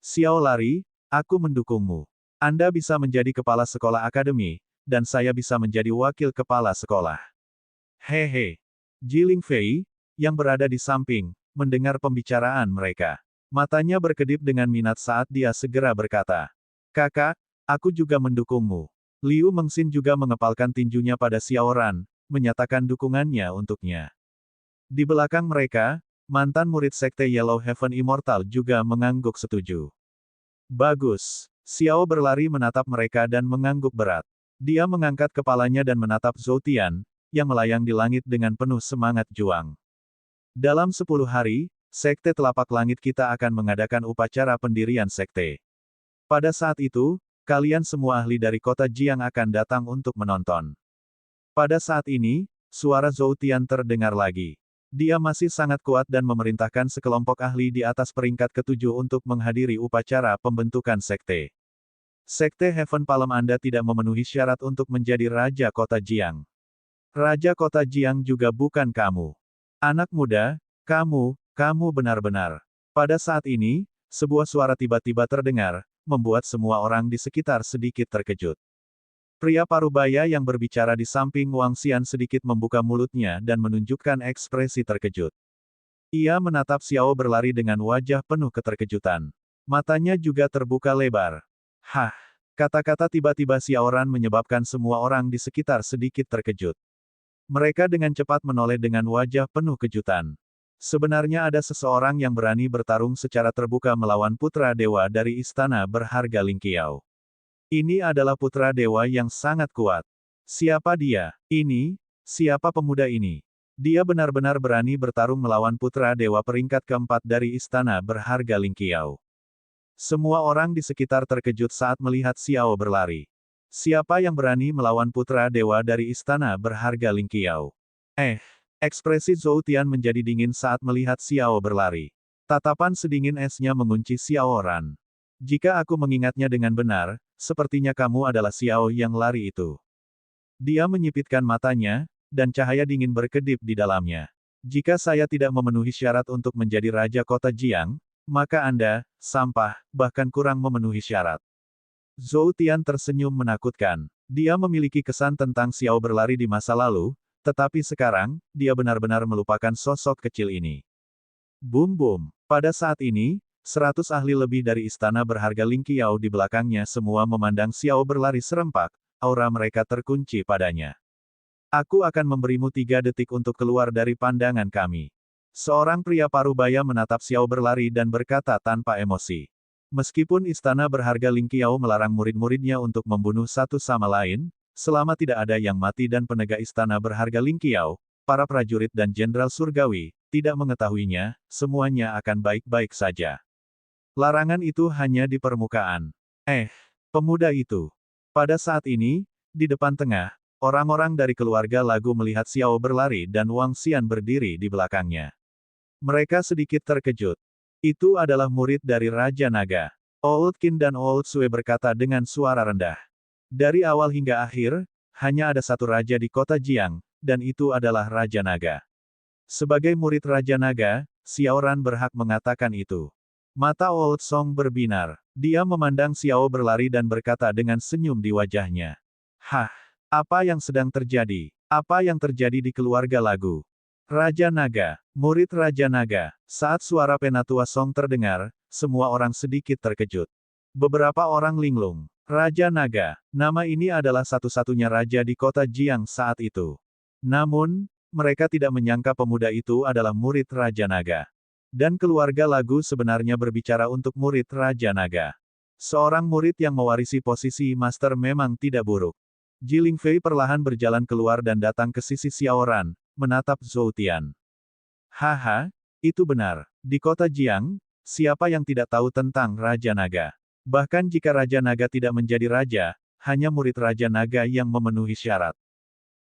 [SPEAKER 1] Xiao lari, aku mendukungmu. Anda bisa menjadi kepala sekolah akademi, dan saya bisa menjadi wakil kepala sekolah. Hehe. Jiling Fei, yang berada di samping, mendengar pembicaraan mereka. Matanya berkedip dengan minat saat dia segera berkata, Kakak, aku juga mendukungmu. Liu Mengxin juga mengepalkan tinjunya pada Xiao Ran, menyatakan dukungannya untuknya. Di belakang mereka, mantan murid Sekte Yellow Heaven Immortal juga mengangguk setuju. Bagus. Xiao berlari menatap mereka dan mengangguk berat. Dia mengangkat kepalanya dan menatap Zhou Tian, yang melayang di langit dengan penuh semangat juang. Dalam 10 hari, Sekte Telapak Langit kita akan mengadakan upacara pendirian sekte. Pada saat itu, kalian semua ahli dari kota Jiang akan datang untuk menonton. Pada saat ini, suara Zhou Tian terdengar lagi. Dia masih sangat kuat dan memerintahkan sekelompok ahli di atas peringkat ke-7 untuk menghadiri upacara pembentukan sekte. Sekte Heaven Palm Anda tidak memenuhi syarat untuk menjadi Raja Kota Jiang. Raja Kota Jiang juga bukan kamu. Anak muda, kamu benar-benar. Pada saat ini, sebuah suara tiba-tiba terdengar, membuat semua orang di sekitar sedikit terkejut. Pria parubaya yang berbicara di samping Wang Xian sedikit membuka mulutnya dan menunjukkan ekspresi terkejut. Ia menatap Xiao berlari dengan wajah penuh keterkejutan. Matanya juga terbuka lebar. Hah! Kata-kata tiba-tiba Xiao Ran menyebabkan semua orang di sekitar sedikit terkejut. Mereka dengan cepat menoleh dengan wajah penuh kejutan. Sebenarnya ada seseorang yang berani bertarung secara terbuka melawan putra dewa dari istana berharga Lingqiao. Ini adalah putra dewa yang sangat kuat. Siapa dia? Siapa pemuda ini? Dia benar-benar berani bertarung melawan putra dewa peringkat keempat dari istana berharga Lingqiao. Semua orang di sekitar terkejut saat melihat Xiao berlari. Siapa yang berani melawan putra dewa dari istana berharga Lingqiao? Ekspresi Zhou Tian menjadi dingin saat melihat Xiao berlari. Tatapan sedingin esnya mengunci Xiao Ran. Jika aku mengingatnya dengan benar, sepertinya kamu adalah Xiao yang lari itu. Dia menyipitkan matanya, dan cahaya dingin berkedip di dalamnya. Jika saya tidak memenuhi syarat untuk menjadi Raja Kota Jiang, maka Anda, sampah, bahkan kurang memenuhi syarat. Zhou Tian tersenyum menakutkan. Dia memiliki kesan tentang Xiao berlari di masa lalu, tetapi sekarang, dia benar-benar melupakan sosok kecil ini. Boom boom. Pada saat ini, 100 ahli lebih dari istana berharga Ling Qiao di belakangnya semua memandang Xiao berlari serempak, aura mereka terkunci padanya. Aku akan memberimu 3 detik untuk keluar dari pandangan kami. Seorang pria parubaya menatap Xiao berlari dan berkata tanpa emosi. Meskipun istana berharga Ling Qiao melarang murid-muridnya untuk membunuh satu sama lain, selama tidak ada yang mati dan penegak istana berharga Ling Qiao, para prajurit dan jenderal surgawi, tidak mengetahuinya, semuanya akan baik-baik saja. Larangan itu hanya di permukaan. Pemuda itu. Pada saat ini, di depan tengah, orang-orang dari keluarga Lagu melihat Xiao berlari dan Wang Xian berdiri di belakangnya. Mereka sedikit terkejut. Itu adalah murid dari Raja Naga. Old Qin dan Old Sui berkata dengan suara rendah. Dari awal hingga akhir, hanya ada satu raja di kota Jiang, dan itu adalah Raja Naga. Sebagai murid Raja Naga, Xiao Ran berhak mengatakan itu. Mata Old Song berbinar. Dia memandang Xiao berlari dan berkata dengan senyum di wajahnya. Hah, apa yang sedang terjadi? Apa yang terjadi di keluarga Lagu? Raja Naga, murid Raja Naga. Saat suara Penatua Song terdengar, semua orang sedikit terkejut. Beberapa orang linglung. Raja Naga, nama ini adalah satu-satunya raja di kota Jiang saat itu. Namun, mereka tidak menyangka pemuda itu adalah murid Raja Naga. Dan keluarga Lagu sebenarnya berbicara untuk murid Raja Naga. Seorang murid yang mewarisi posisi master memang tidak buruk. Ji Lingfei perlahan berjalan keluar dan datang ke sisi Xiao Ran, menatap Zhou Tian. Haha, itu benar. Di kota Jiang, siapa yang tidak tahu tentang Raja Naga? Bahkan jika Raja Naga tidak menjadi raja, hanya murid Raja Naga yang memenuhi syarat.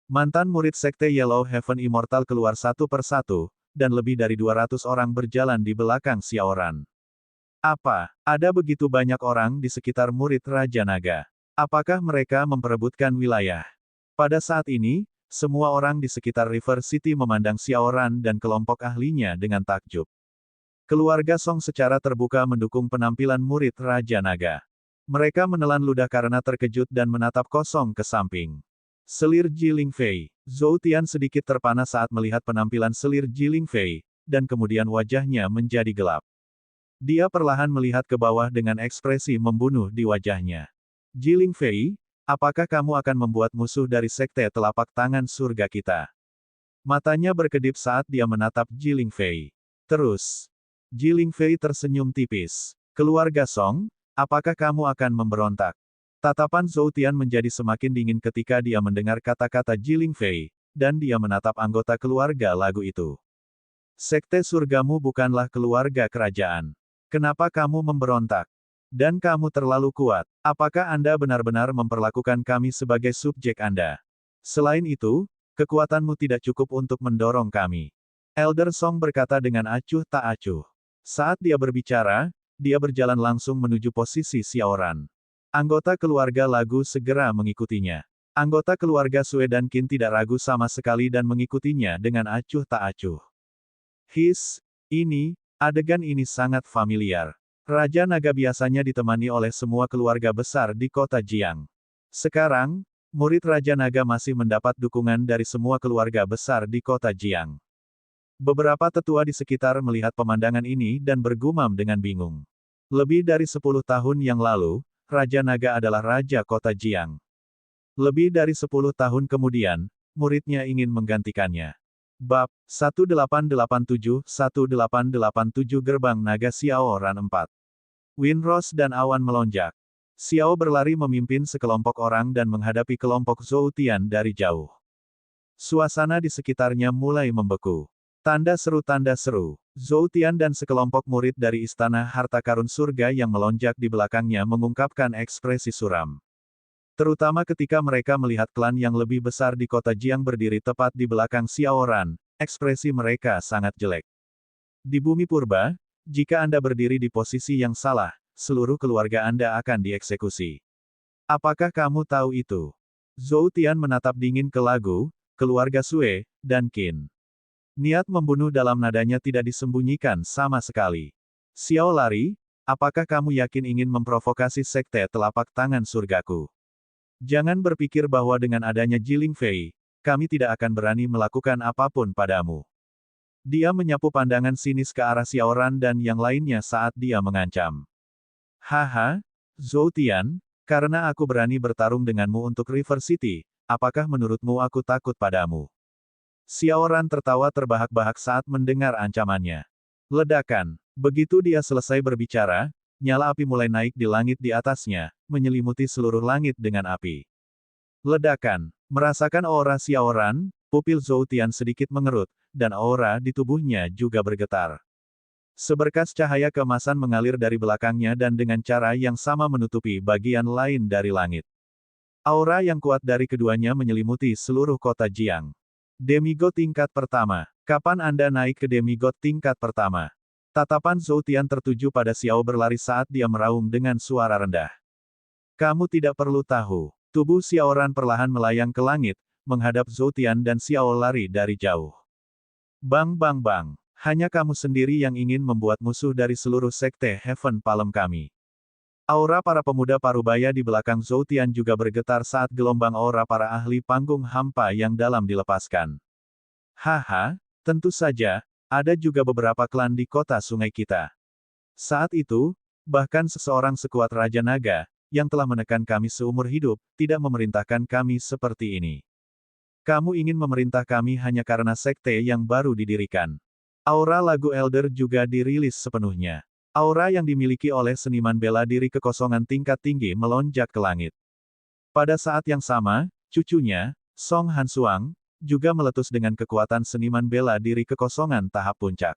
[SPEAKER 1] Mantan murid Sekte Yellow Heaven Immortal keluar satu persatu, dan lebih dari 200 orang berjalan di belakang Xiao Ran. Apa, ada begitu banyak orang di sekitar murid Raja Naga? Apakah mereka memperebutkan wilayah? Pada saat ini, semua orang di sekitar River City memandang Xiao Ran dan kelompok ahlinya dengan takjub. Keluarga Song secara terbuka mendukung penampilan murid Raja Naga. Mereka menelan ludah karena terkejut dan menatap kosong ke samping. Selir Ji Lingfei. Zhou Tian sedikit terpana saat melihat penampilan selir Ji Lingfei, dan kemudian wajahnya menjadi gelap. Dia perlahan melihat ke bawah dengan ekspresi membunuh di wajahnya. Ji Lingfei, apakah kamu akan membuat musuh dari sekte telapak tangan surga kita? Matanya berkedip saat dia menatap Ji Lingfei. Terus, Ji Lingfei tersenyum tipis. Keluarga Song, apakah kamu akan memberontak? Tatapan Zhou Tian menjadi semakin dingin ketika dia mendengar kata-kata Ji Lingfei, dan dia menatap anggota keluarga Lagu itu. Sekte surgamu bukanlah keluarga kerajaan. Kenapa kamu memberontak? Dan kamu terlalu kuat. Apakah Anda benar-benar memperlakukan kami sebagai subjek Anda? Selain itu, kekuatanmu tidak cukup untuk mendorong kami. Elder Song berkata dengan acuh tak acuh. Saat dia berbicara, dia berjalan langsung menuju posisi Xiao Ran. Anggota keluarga Lagu segera mengikutinya. Anggota keluarga Sue dan Qin tidak ragu sama sekali dan mengikutinya dengan acuh tak acuh. Adegan ini sangat familiar. Raja Naga biasanya ditemani oleh semua keluarga besar di kota Jiang. Sekarang, murid Raja Naga masih mendapat dukungan dari semua keluarga besar di kota Jiang. Beberapa tetua di sekitar melihat pemandangan ini dan bergumam dengan bingung. Lebih dari 10 tahun yang lalu, Raja Naga adalah Raja Kota Jiang. Lebih dari 10 tahun kemudian, muridnya ingin menggantikannya. Bab 1887-1887 Gerbang Naga Xiao Ran 4. Windrose dan awan melonjak. Xiao berlari memimpin sekelompok orang dan menghadapi kelompok Zhou Tian dari jauh. Suasana di sekitarnya mulai membeku. Tanda seru. Zhou Tian dan sekelompok murid dari Istana Harta Karun Surga yang melonjak di belakangnya mengungkapkan ekspresi suram. Terutama ketika mereka melihat klan yang lebih besar di kota Jiang berdiri tepat di belakang Xiao Ran, ekspresi mereka sangat jelek. Di bumi purba, jika Anda berdiri di posisi yang salah, seluruh keluarga Anda akan dieksekusi. Apakah kamu tahu itu? Zhou Tian menatap dingin ke Lagu, keluarga Sue, dan Qin. Niat membunuh dalam nadanya tidak disembunyikan sama sekali. Xiao lari, apakah kamu yakin ingin memprovokasi sekte telapak tangan surgaku? Jangan berpikir bahwa dengan adanya Jiling Fei, kami tidak akan berani melakukan apapun padamu. Dia menyapu pandangan sinis ke arah Xiaoran dan yang lainnya saat dia mengancam. Haha, Zhou Tian, karena aku berani bertarung denganmu untuk River City, apakah menurutmu aku takut padamu? Xiaoran tertawa terbahak-bahak saat mendengar ancamannya. Ledakan. Begitu dia selesai berbicara, nyala api mulai naik di langit di atasnya, menyelimuti seluruh langit dengan api. Ledakan. Merasakan aura Xiaoran, pupil Zhou Tian sedikit mengerut, dan aura di tubuhnya juga bergetar. Seberkas cahaya keemasan mengalir dari belakangnya dan dengan cara yang sama menutupi bagian lain dari langit. Aura yang kuat dari keduanya menyelimuti seluruh kota Jiang. Demigod tingkat pertama. Kapan Anda naik ke demigod tingkat pertama? Tatapan Zhou Tian tertuju pada Xiao berlari saat dia meraung dengan suara rendah. Kamu tidak perlu tahu. Tubuh Xiaoran perlahan melayang ke langit, menghadap Zhou Tian dan Xiao lari dari jauh. Bang bang bang. Hanya kamu sendiri yang ingin membuat musuh dari seluruh sekte Heaven Palm kami. Aura para pemuda parubaya di belakang Zhou Tian juga bergetar saat gelombang aura para ahli panggung hampa yang dalam dilepaskan. Haha, tentu saja, ada juga beberapa klan di kota sungai kita. Saat itu, bahkan seseorang sekuat Raja Naga, yang telah menekan kami seumur hidup, tidak memerintahkan kami seperti ini. Kamu ingin memerintah kami hanya karena sekte yang baru didirikan. Aura lagu Elder juga dirilis sepenuhnya. Aura yang dimiliki oleh seniman bela diri kekosongan tingkat tinggi melonjak ke langit. Pada saat yang sama, cucunya, Song Hansuang, juga meletus dengan kekuatan seniman bela diri kekosongan tahap puncak.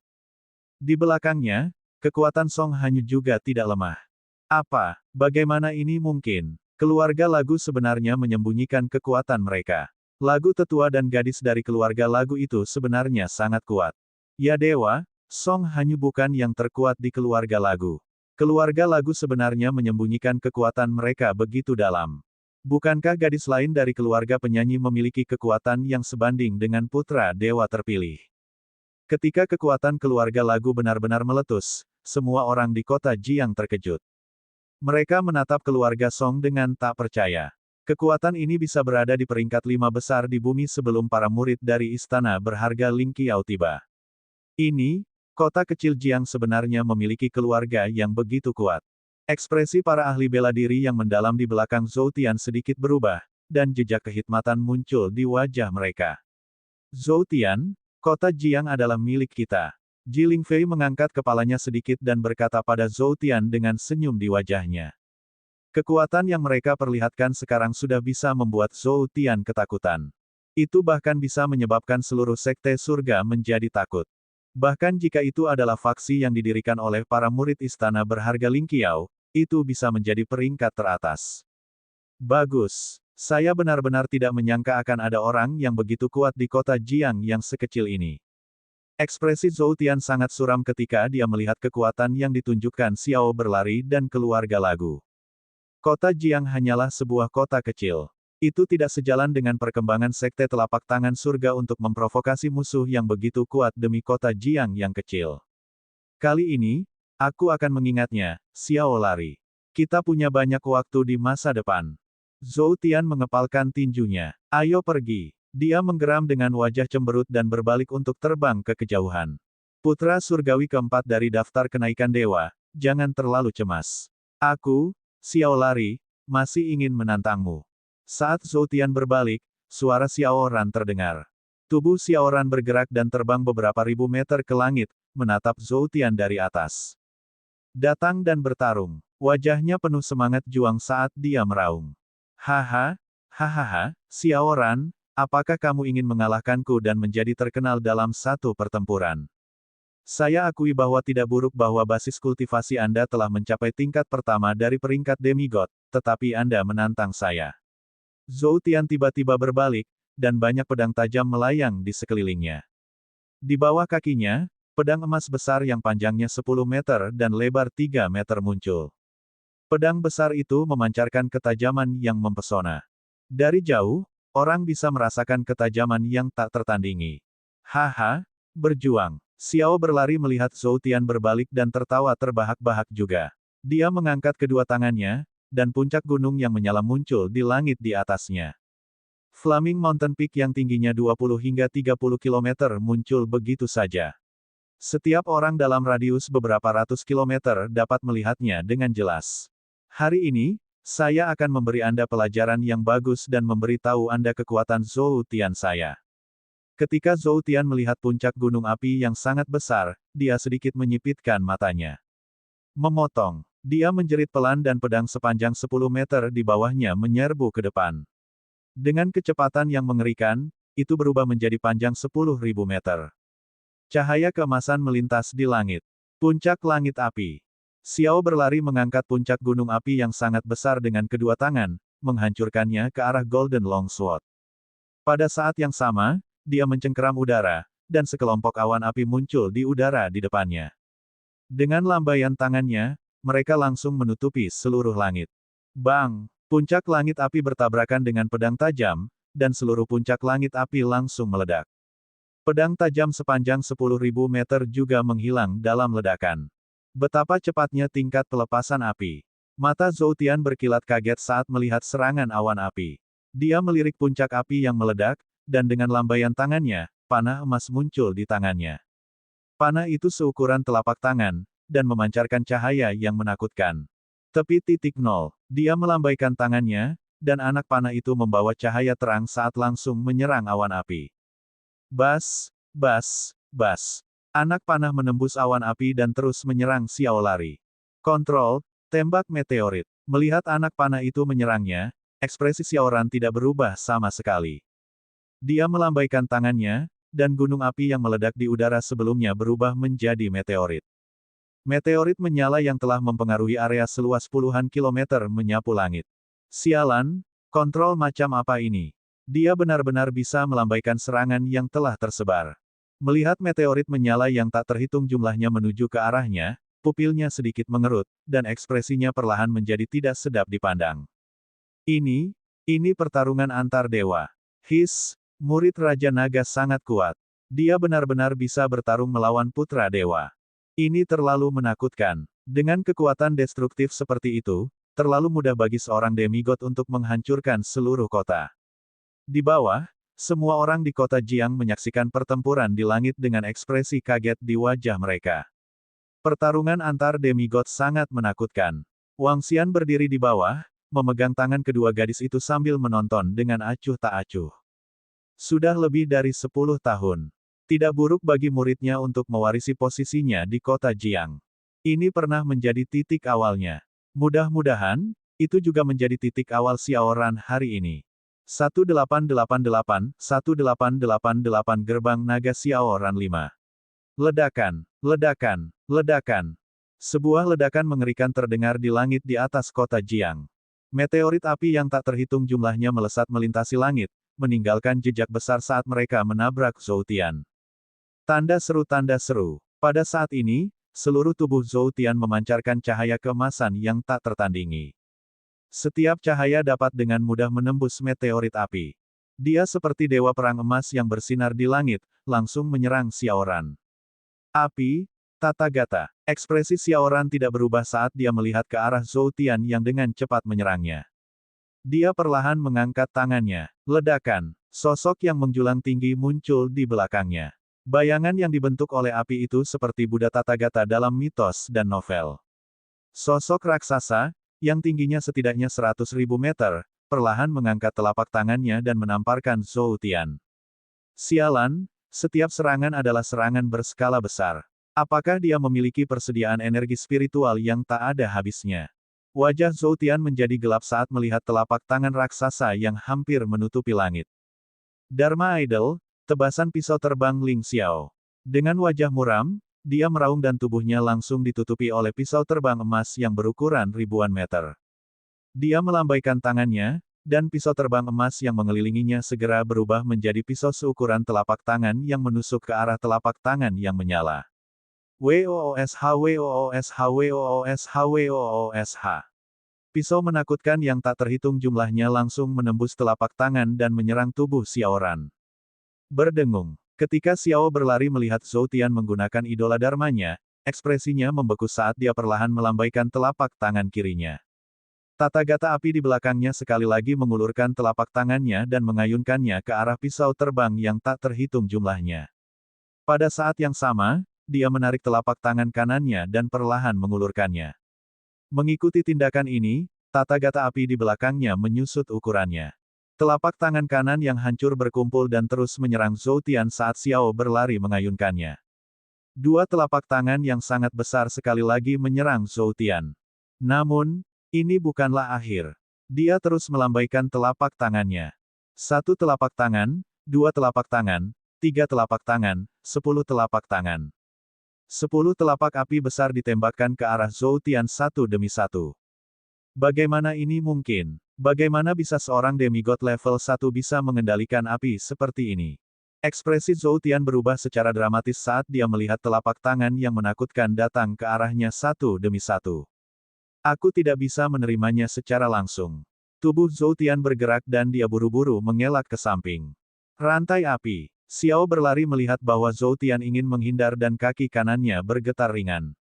[SPEAKER 1] Di belakangnya, kekuatan Song Hanyu juga tidak lemah. Apa? Bagaimana ini mungkin? Keluarga lagu sebenarnya menyembunyikan kekuatan mereka. Lagu tetua dan gadis dari keluarga lagu itu sebenarnya sangat kuat. Ya dewa, Song Hanyu bukan yang terkuat di keluarga lagu. Keluarga lagu sebenarnya menyembunyikan kekuatan mereka begitu dalam. Bukankah gadis lain dari keluarga penyanyi memiliki kekuatan yang sebanding dengan putra dewa terpilih? Ketika kekuatan keluarga lagu benar-benar meletus, semua orang di kota Jiang terkejut. Mereka menatap keluarga Song dengan tak percaya. Kekuatan ini bisa berada di peringkat 5 besar di bumi sebelum para murid dari istana berharga Ling Qiao tiba. Ini, kota kecil Jiang sebenarnya memiliki keluarga yang begitu kuat. Ekspresi para ahli bela diri yang mendalam di belakang Zhou Tian sedikit berubah, dan jejak kehikmatan muncul di wajah mereka. Zhou Tian, kota Jiang adalah milik kita. Jiling Fei mengangkat kepalanya sedikit dan berkata pada Zhou Tian dengan senyum di wajahnya. Kekuatan yang mereka perlihatkan sekarang sudah bisa membuat Zhou Tian ketakutan. Itu bahkan bisa menyebabkan seluruh sekte surga menjadi takut. Bahkan jika itu adalah faksi yang didirikan oleh para murid istana berharga Ling Qiao, itu bisa menjadi peringkat teratas. Bagus. Saya benar-benar tidak menyangka akan ada orang yang begitu kuat di kota Jiang yang sekecil ini. Ekspresi Zhou Tian sangat suram ketika dia melihat kekuatan yang ditunjukkan Xiao berlari dan keluarga lagu. Kota Jiang hanyalah sebuah kota kecil. Itu tidak sejalan dengan perkembangan sekte telapak tangan surga untuk memprovokasi musuh yang begitu kuat demi kota Jiang yang kecil. Kali ini, aku akan mengingatnya, Xiao lari. Kita punya banyak waktu di masa depan. Zhou Tian mengepalkan tinjunya. Ayo pergi. Dia menggeram dengan wajah cemberut dan berbalik untuk terbang ke kejauhan. Putra surgawi keempat dari daftar kenaikan dewa, jangan terlalu cemas. Aku, Xiao lari, masih ingin menantangmu. Saat Zhou Tian berbalik, suara Xiaoran terdengar. Tubuh Xiaoran bergerak dan terbang beberapa ribu meter ke langit, menatap Zhou Tian dari atas. Datang dan bertarung. Wajahnya penuh semangat juang saat dia meraung. Haha, hahaha, Xiaoran, apakah kamu ingin mengalahkanku dan menjadi terkenal dalam satu pertempuran? Saya akui bahwa tidak buruk bahwa basis kultivasi Anda telah mencapai tingkat pertama dari peringkat demigod, tetapi Anda menantang saya. Zhou Tian tiba-tiba berbalik, dan banyak pedang tajam melayang di sekelilingnya. Di bawah kakinya, pedang emas besar yang panjangnya 10 meter dan lebar 3 meter muncul. Pedang besar itu memancarkan ketajaman yang mempesona. Dari jauh, orang bisa merasakan ketajaman yang tak tertandingi. Haha, berjuang. Xiao berlari melihat Zhou Tian berbalik dan tertawa terbahak-bahak juga. Dia mengangkat kedua tangannya, dan puncak gunung yang menyala muncul di langit di atasnya. Flaming Mountain Peak yang tingginya 20 hingga 30 km muncul begitu saja. Setiap orang dalam radius beberapa ratus kilometer dapat melihatnya dengan jelas. Hari ini, saya akan memberi Anda pelajaran yang bagus dan memberi tahu Anda kekuatan Zhou Tian saya. Ketika Zhou Tian melihat puncak gunung api yang sangat besar, dia sedikit menyipitkan matanya. Memotong. Dia menjerit pelan dan pedang sepanjang 10 meter di bawahnya menyerbu ke depan. Dengan kecepatan yang mengerikan, itu berubah menjadi panjang 10.000 meter. Cahaya keemasan melintas di langit. Puncak langit api. Xiao berlari mengangkat puncak gunung api yang sangat besar dengan kedua tangan, menghancurkannya ke arah Golden Longsword. Pada saat yang sama, dia mencengkeram udara, dan sekelompok awan api muncul di udara di depannya. Dengan lambaian tangannya, mereka langsung menutupi seluruh langit. Bang! Puncak langit api bertabrakan dengan pedang tajam, dan seluruh puncak langit api langsung meledak. Pedang tajam sepanjang 10.000 meter juga menghilang dalam ledakan. Betapa cepatnya tingkat pelepasan api. Mata Zhou Tian berkilat kaget saat melihat serangan awan api. Dia melirik puncak api yang meledak, dan dengan lambaian tangannya, panah emas muncul di tangannya. Panah itu seukuran telapak tangan, dan memancarkan cahaya yang menakutkan. Tepi titik nol, dia melambaikan tangannya, dan anak panah itu membawa cahaya terang saat langsung menyerang awan api. Bas, bas, bas. Anak panah menembus awan api dan terus menyerang Xiao lari. Kontrol, tembak meteorit. Melihat anak panah itu menyerangnya, ekspresi Xiao Ran tidak berubah sama sekali. Dia melambaikan tangannya, dan gunung api yang meledak di udara sebelumnya berubah menjadi meteorit. Meteorit menyala yang telah mempengaruhi area seluas puluhan kilometer menyapu langit. Sialan, kontrol macam apa ini? Dia benar-benar bisa melambaikan serangan yang telah tersebar. Melihat meteorit menyala yang tak terhitung jumlahnya menuju ke arahnya, pupilnya sedikit mengerut, dan ekspresinya perlahan menjadi tidak sedap dipandang. Ini pertarungan antar dewa. Murid Raja Naga sangat kuat. Dia benar-benar bisa bertarung melawan putra dewa. Ini terlalu menakutkan. Dengan kekuatan destruktif seperti itu, terlalu mudah bagi seorang demigod untuk menghancurkan seluruh kota. Di bawah, semua orang di kota Jiang menyaksikan pertempuran di langit dengan ekspresi kaget di wajah mereka. Pertarungan antar demigod sangat menakutkan. Wang Xian berdiri di bawah, memegang tangan kedua gadis itu sambil menonton dengan acuh tak acuh. Sudah lebih dari 10 tahun. Tidak buruk bagi muridnya untuk mewarisi posisinya di kota Jiang. Ini pernah menjadi titik awalnya. Mudah-mudahan, itu juga menjadi titik awal Xiao Ran hari ini. 1888 gerbang naga Xiao Ran 5. Ledakan, ledakan, ledakan. Sebuah ledakan mengerikan terdengar di langit di atas kota Jiang. Meteorit api yang tak terhitung jumlahnya melesat melintasi langit, meninggalkan jejak besar saat mereka menabrak Zhou Tian. Tanda seru. Pada saat ini, seluruh tubuh Zhou Tian memancarkan cahaya keemasan yang tak tertandingi. Setiap cahaya dapat dengan mudah menembus meteorit api. Dia seperti dewa perang emas yang bersinar di langit, langsung menyerang Xiao Ran. Api, tata gata. Ekspresi Xiao Ran tidak berubah saat dia melihat ke arah Zhou Tian yang dengan cepat menyerangnya. Dia perlahan mengangkat tangannya. Ledakan. Sosok yang menjulang tinggi muncul di belakangnya. Bayangan yang dibentuk oleh api itu seperti Buddha Tathagata dalam mitos dan novel. Sosok raksasa, yang tingginya setidaknya 100.000 meter, perlahan mengangkat telapak tangannya dan menamparkan Zhou Tian. Sialan, setiap serangan adalah serangan berskala besar. Apakah dia memiliki persediaan energi spiritual yang tak ada habisnya? Wajah Zhou Tian menjadi gelap saat melihat telapak tangan raksasa yang hampir menutupi langit. Dharma Idol, tebasan pisau terbang Ling Xiao. Dengan wajah muram, dia meraung dan tubuhnya langsung ditutupi oleh pisau terbang emas yang berukuran ribuan meter. Dia melambaikan tangannya, dan pisau terbang emas yang mengelilinginya segera berubah menjadi pisau seukuran telapak tangan yang menusuk ke arah telapak tangan yang menyala. WOOSH. Pisau menakutkan yang tak terhitung jumlahnya langsung menembus telapak tangan dan menyerang tubuh Xiao Ran. Berdengung. Ketika Xiao berlari melihat Zhou Tian menggunakan idola dharmanya, ekspresinya membeku saat dia perlahan melambaikan telapak tangan kirinya. Tata gata api di belakangnya sekali lagi mengulurkan telapak tangannya dan mengayunkannya ke arah pisau terbang yang tak terhitung jumlahnya. Pada saat yang sama, dia menarik telapak tangan kanannya dan perlahan mengulurkannya. Mengikuti tindakan ini, tata gata api di belakangnya menyusut ukurannya. Telapak tangan kanan yang hancur berkumpul dan terus menyerang Zhou Tian saat Xiao berlari mengayunkannya. Dua telapak tangan yang sangat besar sekali lagi menyerang Zhou Tian. Namun, ini bukanlah akhir. Dia terus melambaikan telapak tangannya. 1 telapak tangan, 2 telapak tangan, 3 telapak tangan, 10 telapak tangan. 10 telapak api besar ditembakkan ke arah Zhou Tian satu demi satu. Bagaimana ini mungkin? Bagaimana bisa seorang demigod level 1 bisa mengendalikan api seperti ini? Ekspresi Zhou Tian berubah secara dramatis saat dia melihat telapak tangan yang menakutkan datang ke arahnya satu demi satu. Aku tidak bisa menerimanya secara langsung. Tubuh Zhou Tian bergerak dan dia buru-buru mengelak ke samping. Rantai api. Xiao berlari melihat bahwa Zhou Tian ingin menghindar dan kaki kanannya bergetar ringan.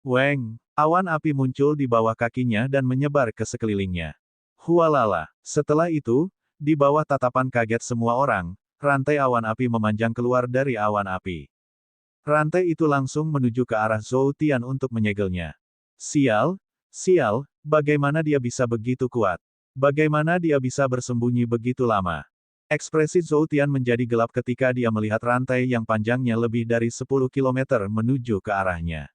[SPEAKER 1] Weng! Awan api muncul di bawah kakinya dan menyebar ke sekelilingnya. Hualala! Setelah itu, di bawah tatapan kaget semua orang, rantai awan api memanjang keluar dari awan api. Rantai itu langsung menuju ke arah Zhou Tian untuk menyegelnya. Sial! Sial, bagaimana dia bisa begitu kuat? Bagaimana dia bisa bersembunyi begitu lama? Ekspresi Zhou Tian menjadi gelap ketika dia melihat rantai yang panjangnya lebih dari 10 km menuju ke arahnya.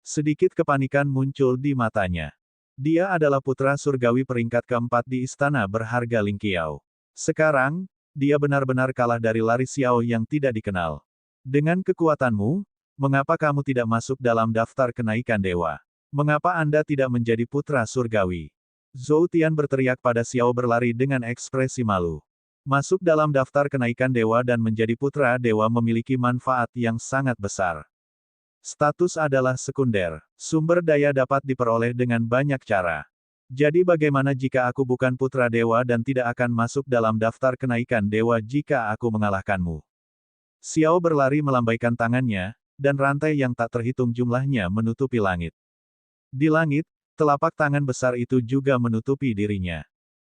[SPEAKER 1] Sedikit kepanikan muncul di matanya. Dia adalah putra surgawi peringkat keempat di istana berharga Ling Qiao. Sekarang, dia benar-benar kalah dari Lari Xiao yang tidak dikenal. Dengan kekuatanmu, mengapa kamu tidak masuk dalam daftar kenaikan dewa? Mengapa Anda tidak menjadi putra surgawi? Zhou Tian berteriak pada Xiao berlari dengan ekspresi malu. Masuk dalam daftar kenaikan dewa dan menjadi putra dewa memiliki manfaat yang sangat besar. Status adalah sekunder. Sumber daya dapat diperoleh dengan banyak cara. Jadi bagaimana jika aku bukan putra dewa dan tidak akan masuk dalam daftar kenaikan dewa jika aku mengalahkanmu? Xiao berlari melambaikan tangannya, dan rantai yang tak terhitung jumlahnya menutupi langit. Di langit, telapak tangan besar itu juga menutupi dirinya.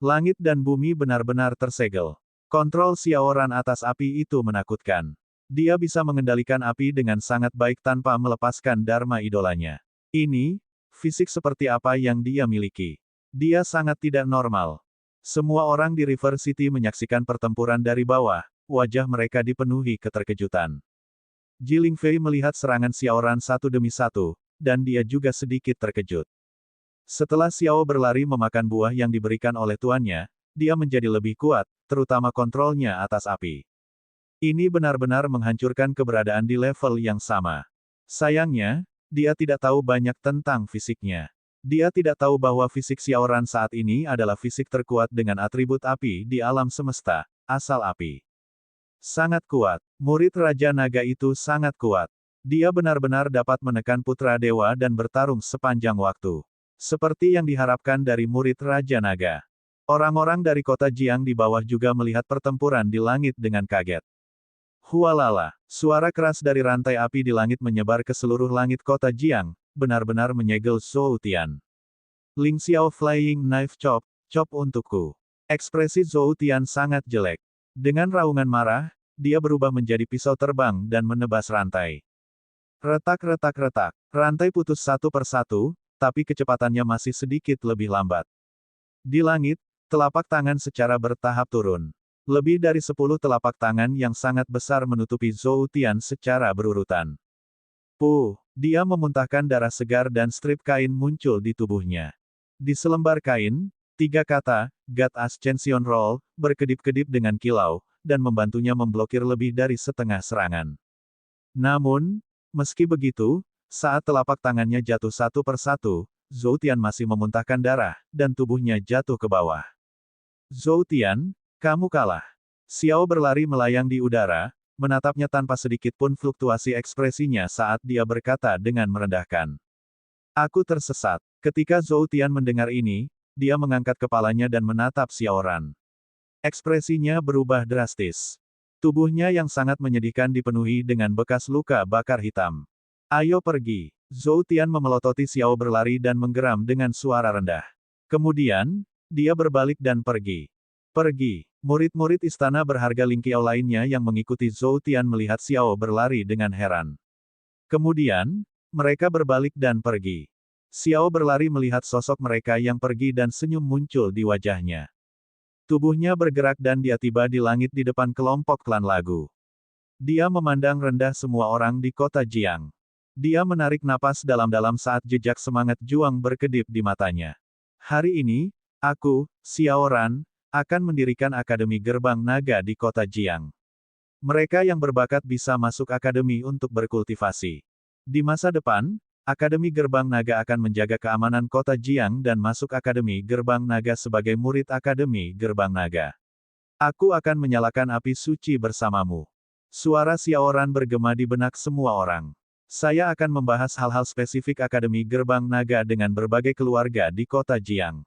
[SPEAKER 1] Langit dan bumi benar-benar tersegel. Kontrol Xiao Ran atas api itu menakutkan. Dia bisa mengendalikan api dengan sangat baik tanpa melepaskan dharma idolanya. Ini, fisik seperti apa yang dia miliki. Dia sangat tidak normal. Semua orang di River City menyaksikan pertempuran dari bawah, wajah mereka dipenuhi keterkejutan. Ji Lingfei melihat serangan Xiao Ran satu demi satu, dan dia juga sedikit terkejut. Setelah Xiao berlari memakan buah yang diberikan oleh tuannya, dia menjadi lebih kuat, terutama kontrolnya atas api. Ini benar-benar menghancurkan keberadaan di level yang sama. Sayangnya, dia tidak tahu banyak tentang fisiknya. Dia tidak tahu bahwa fisik Xiao Ran saat ini adalah fisik terkuat dengan atribut api di alam semesta, asal api. Sangat kuat. Murid Raja Naga itu sangat kuat. Dia benar-benar dapat menekan putra dewa dan bertarung sepanjang waktu. Seperti yang diharapkan dari murid Raja Naga. Orang-orang dari kota Jiang di bawah juga melihat pertempuran di langit dengan kaget. Hualala, suara keras dari rantai api di langit menyebar ke seluruh langit kota Jiang, benar-benar menyegel Zhou Tian. Ling Xiao Flying Knife Chop, chop untukku. Ekspresi Zhou Tian sangat jelek. Dengan raungan marah, dia berubah menjadi pisau terbang dan menebas rantai. Retak-retak-retak. Rantai putus satu persatu, tapi kecepatannya masih sedikit lebih lambat. Di langit, telapak tangan secara bertahap turun. Lebih dari 10 telapak tangan yang sangat besar menutupi Zhou Tian secara berurutan. Dia memuntahkan darah segar dan strip kain muncul di tubuhnya. Di selembar kain, 3 kata, God Ascension Roll, berkedip-kedip dengan kilau, dan membantunya memblokir lebih dari setengah serangan. Namun, meski begitu, saat telapak tangannya jatuh satu persatu, Zhou Tian masih memuntahkan darah, dan tubuhnya jatuh ke bawah. Zhou Tian, kamu kalah. Xiao berlari melayang di udara, menatapnya tanpa sedikit pun fluktuasi ekspresinya saat dia berkata dengan merendahkan. Aku tersesat. Ketika Zhou Tian mendengar ini, dia mengangkat kepalanya dan menatap Xiao Ran. Ekspresinya berubah drastis. Tubuhnya yang sangat menyedihkan dipenuhi dengan bekas luka bakar hitam. Ayo pergi. Zhou Tian memelototi Xiao berlari dan menggeram dengan suara rendah. Kemudian, dia berbalik dan pergi. Pergi. Murid-murid istana berharga Ling Qiao lainnya yang mengikuti Zhou Tian melihat Xiao berlari dengan heran. Kemudian, mereka berbalik dan pergi. Xiao berlari melihat sosok mereka yang pergi dan senyum muncul di wajahnya. Tubuhnya bergerak dan dia tiba di langit di depan kelompok klan lagu. Dia memandang rendah semua orang di kota Jiang. Dia menarik napas dalam-dalam saat jejak semangat juang berkedip di matanya. Hari ini, aku, Xiao Ran, akan mendirikan Akademi Gerbang Naga di kota Jiang. Mereka yang berbakat bisa masuk akademi untuk berkultivasi. Di masa depan, Akademi Gerbang Naga akan menjaga keamanan kota Jiang dan masuk Akademi Gerbang Naga sebagai murid Akademi Gerbang Naga. Aku akan menyalakan api suci bersamamu. Suara Xiao Ran bergema di benak semua orang. Saya akan membahas hal-hal spesifik Akademi Gerbang Naga dengan berbagai keluarga di kota Jiang.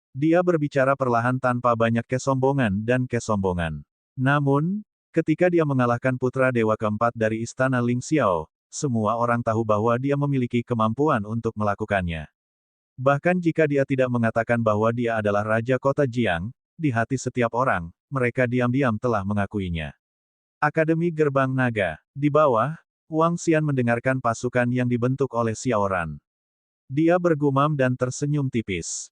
[SPEAKER 1] Dia berbicara perlahan tanpa banyak kesombongan dan kesombongan. Namun, ketika dia mengalahkan putra dewa keempat dari istana Ling Xiao, semua orang tahu bahwa dia memiliki kemampuan untuk melakukannya. Bahkan jika dia tidak mengatakan bahwa dia adalah Raja Kota Jiang, di hati setiap orang, mereka diam-diam telah mengakuinya. Akademi Gerbang Naga. Di bawah, Wang Xian mendengarkan pasukan yang dibentuk oleh Xiao Ran. Dia bergumam dan tersenyum tipis.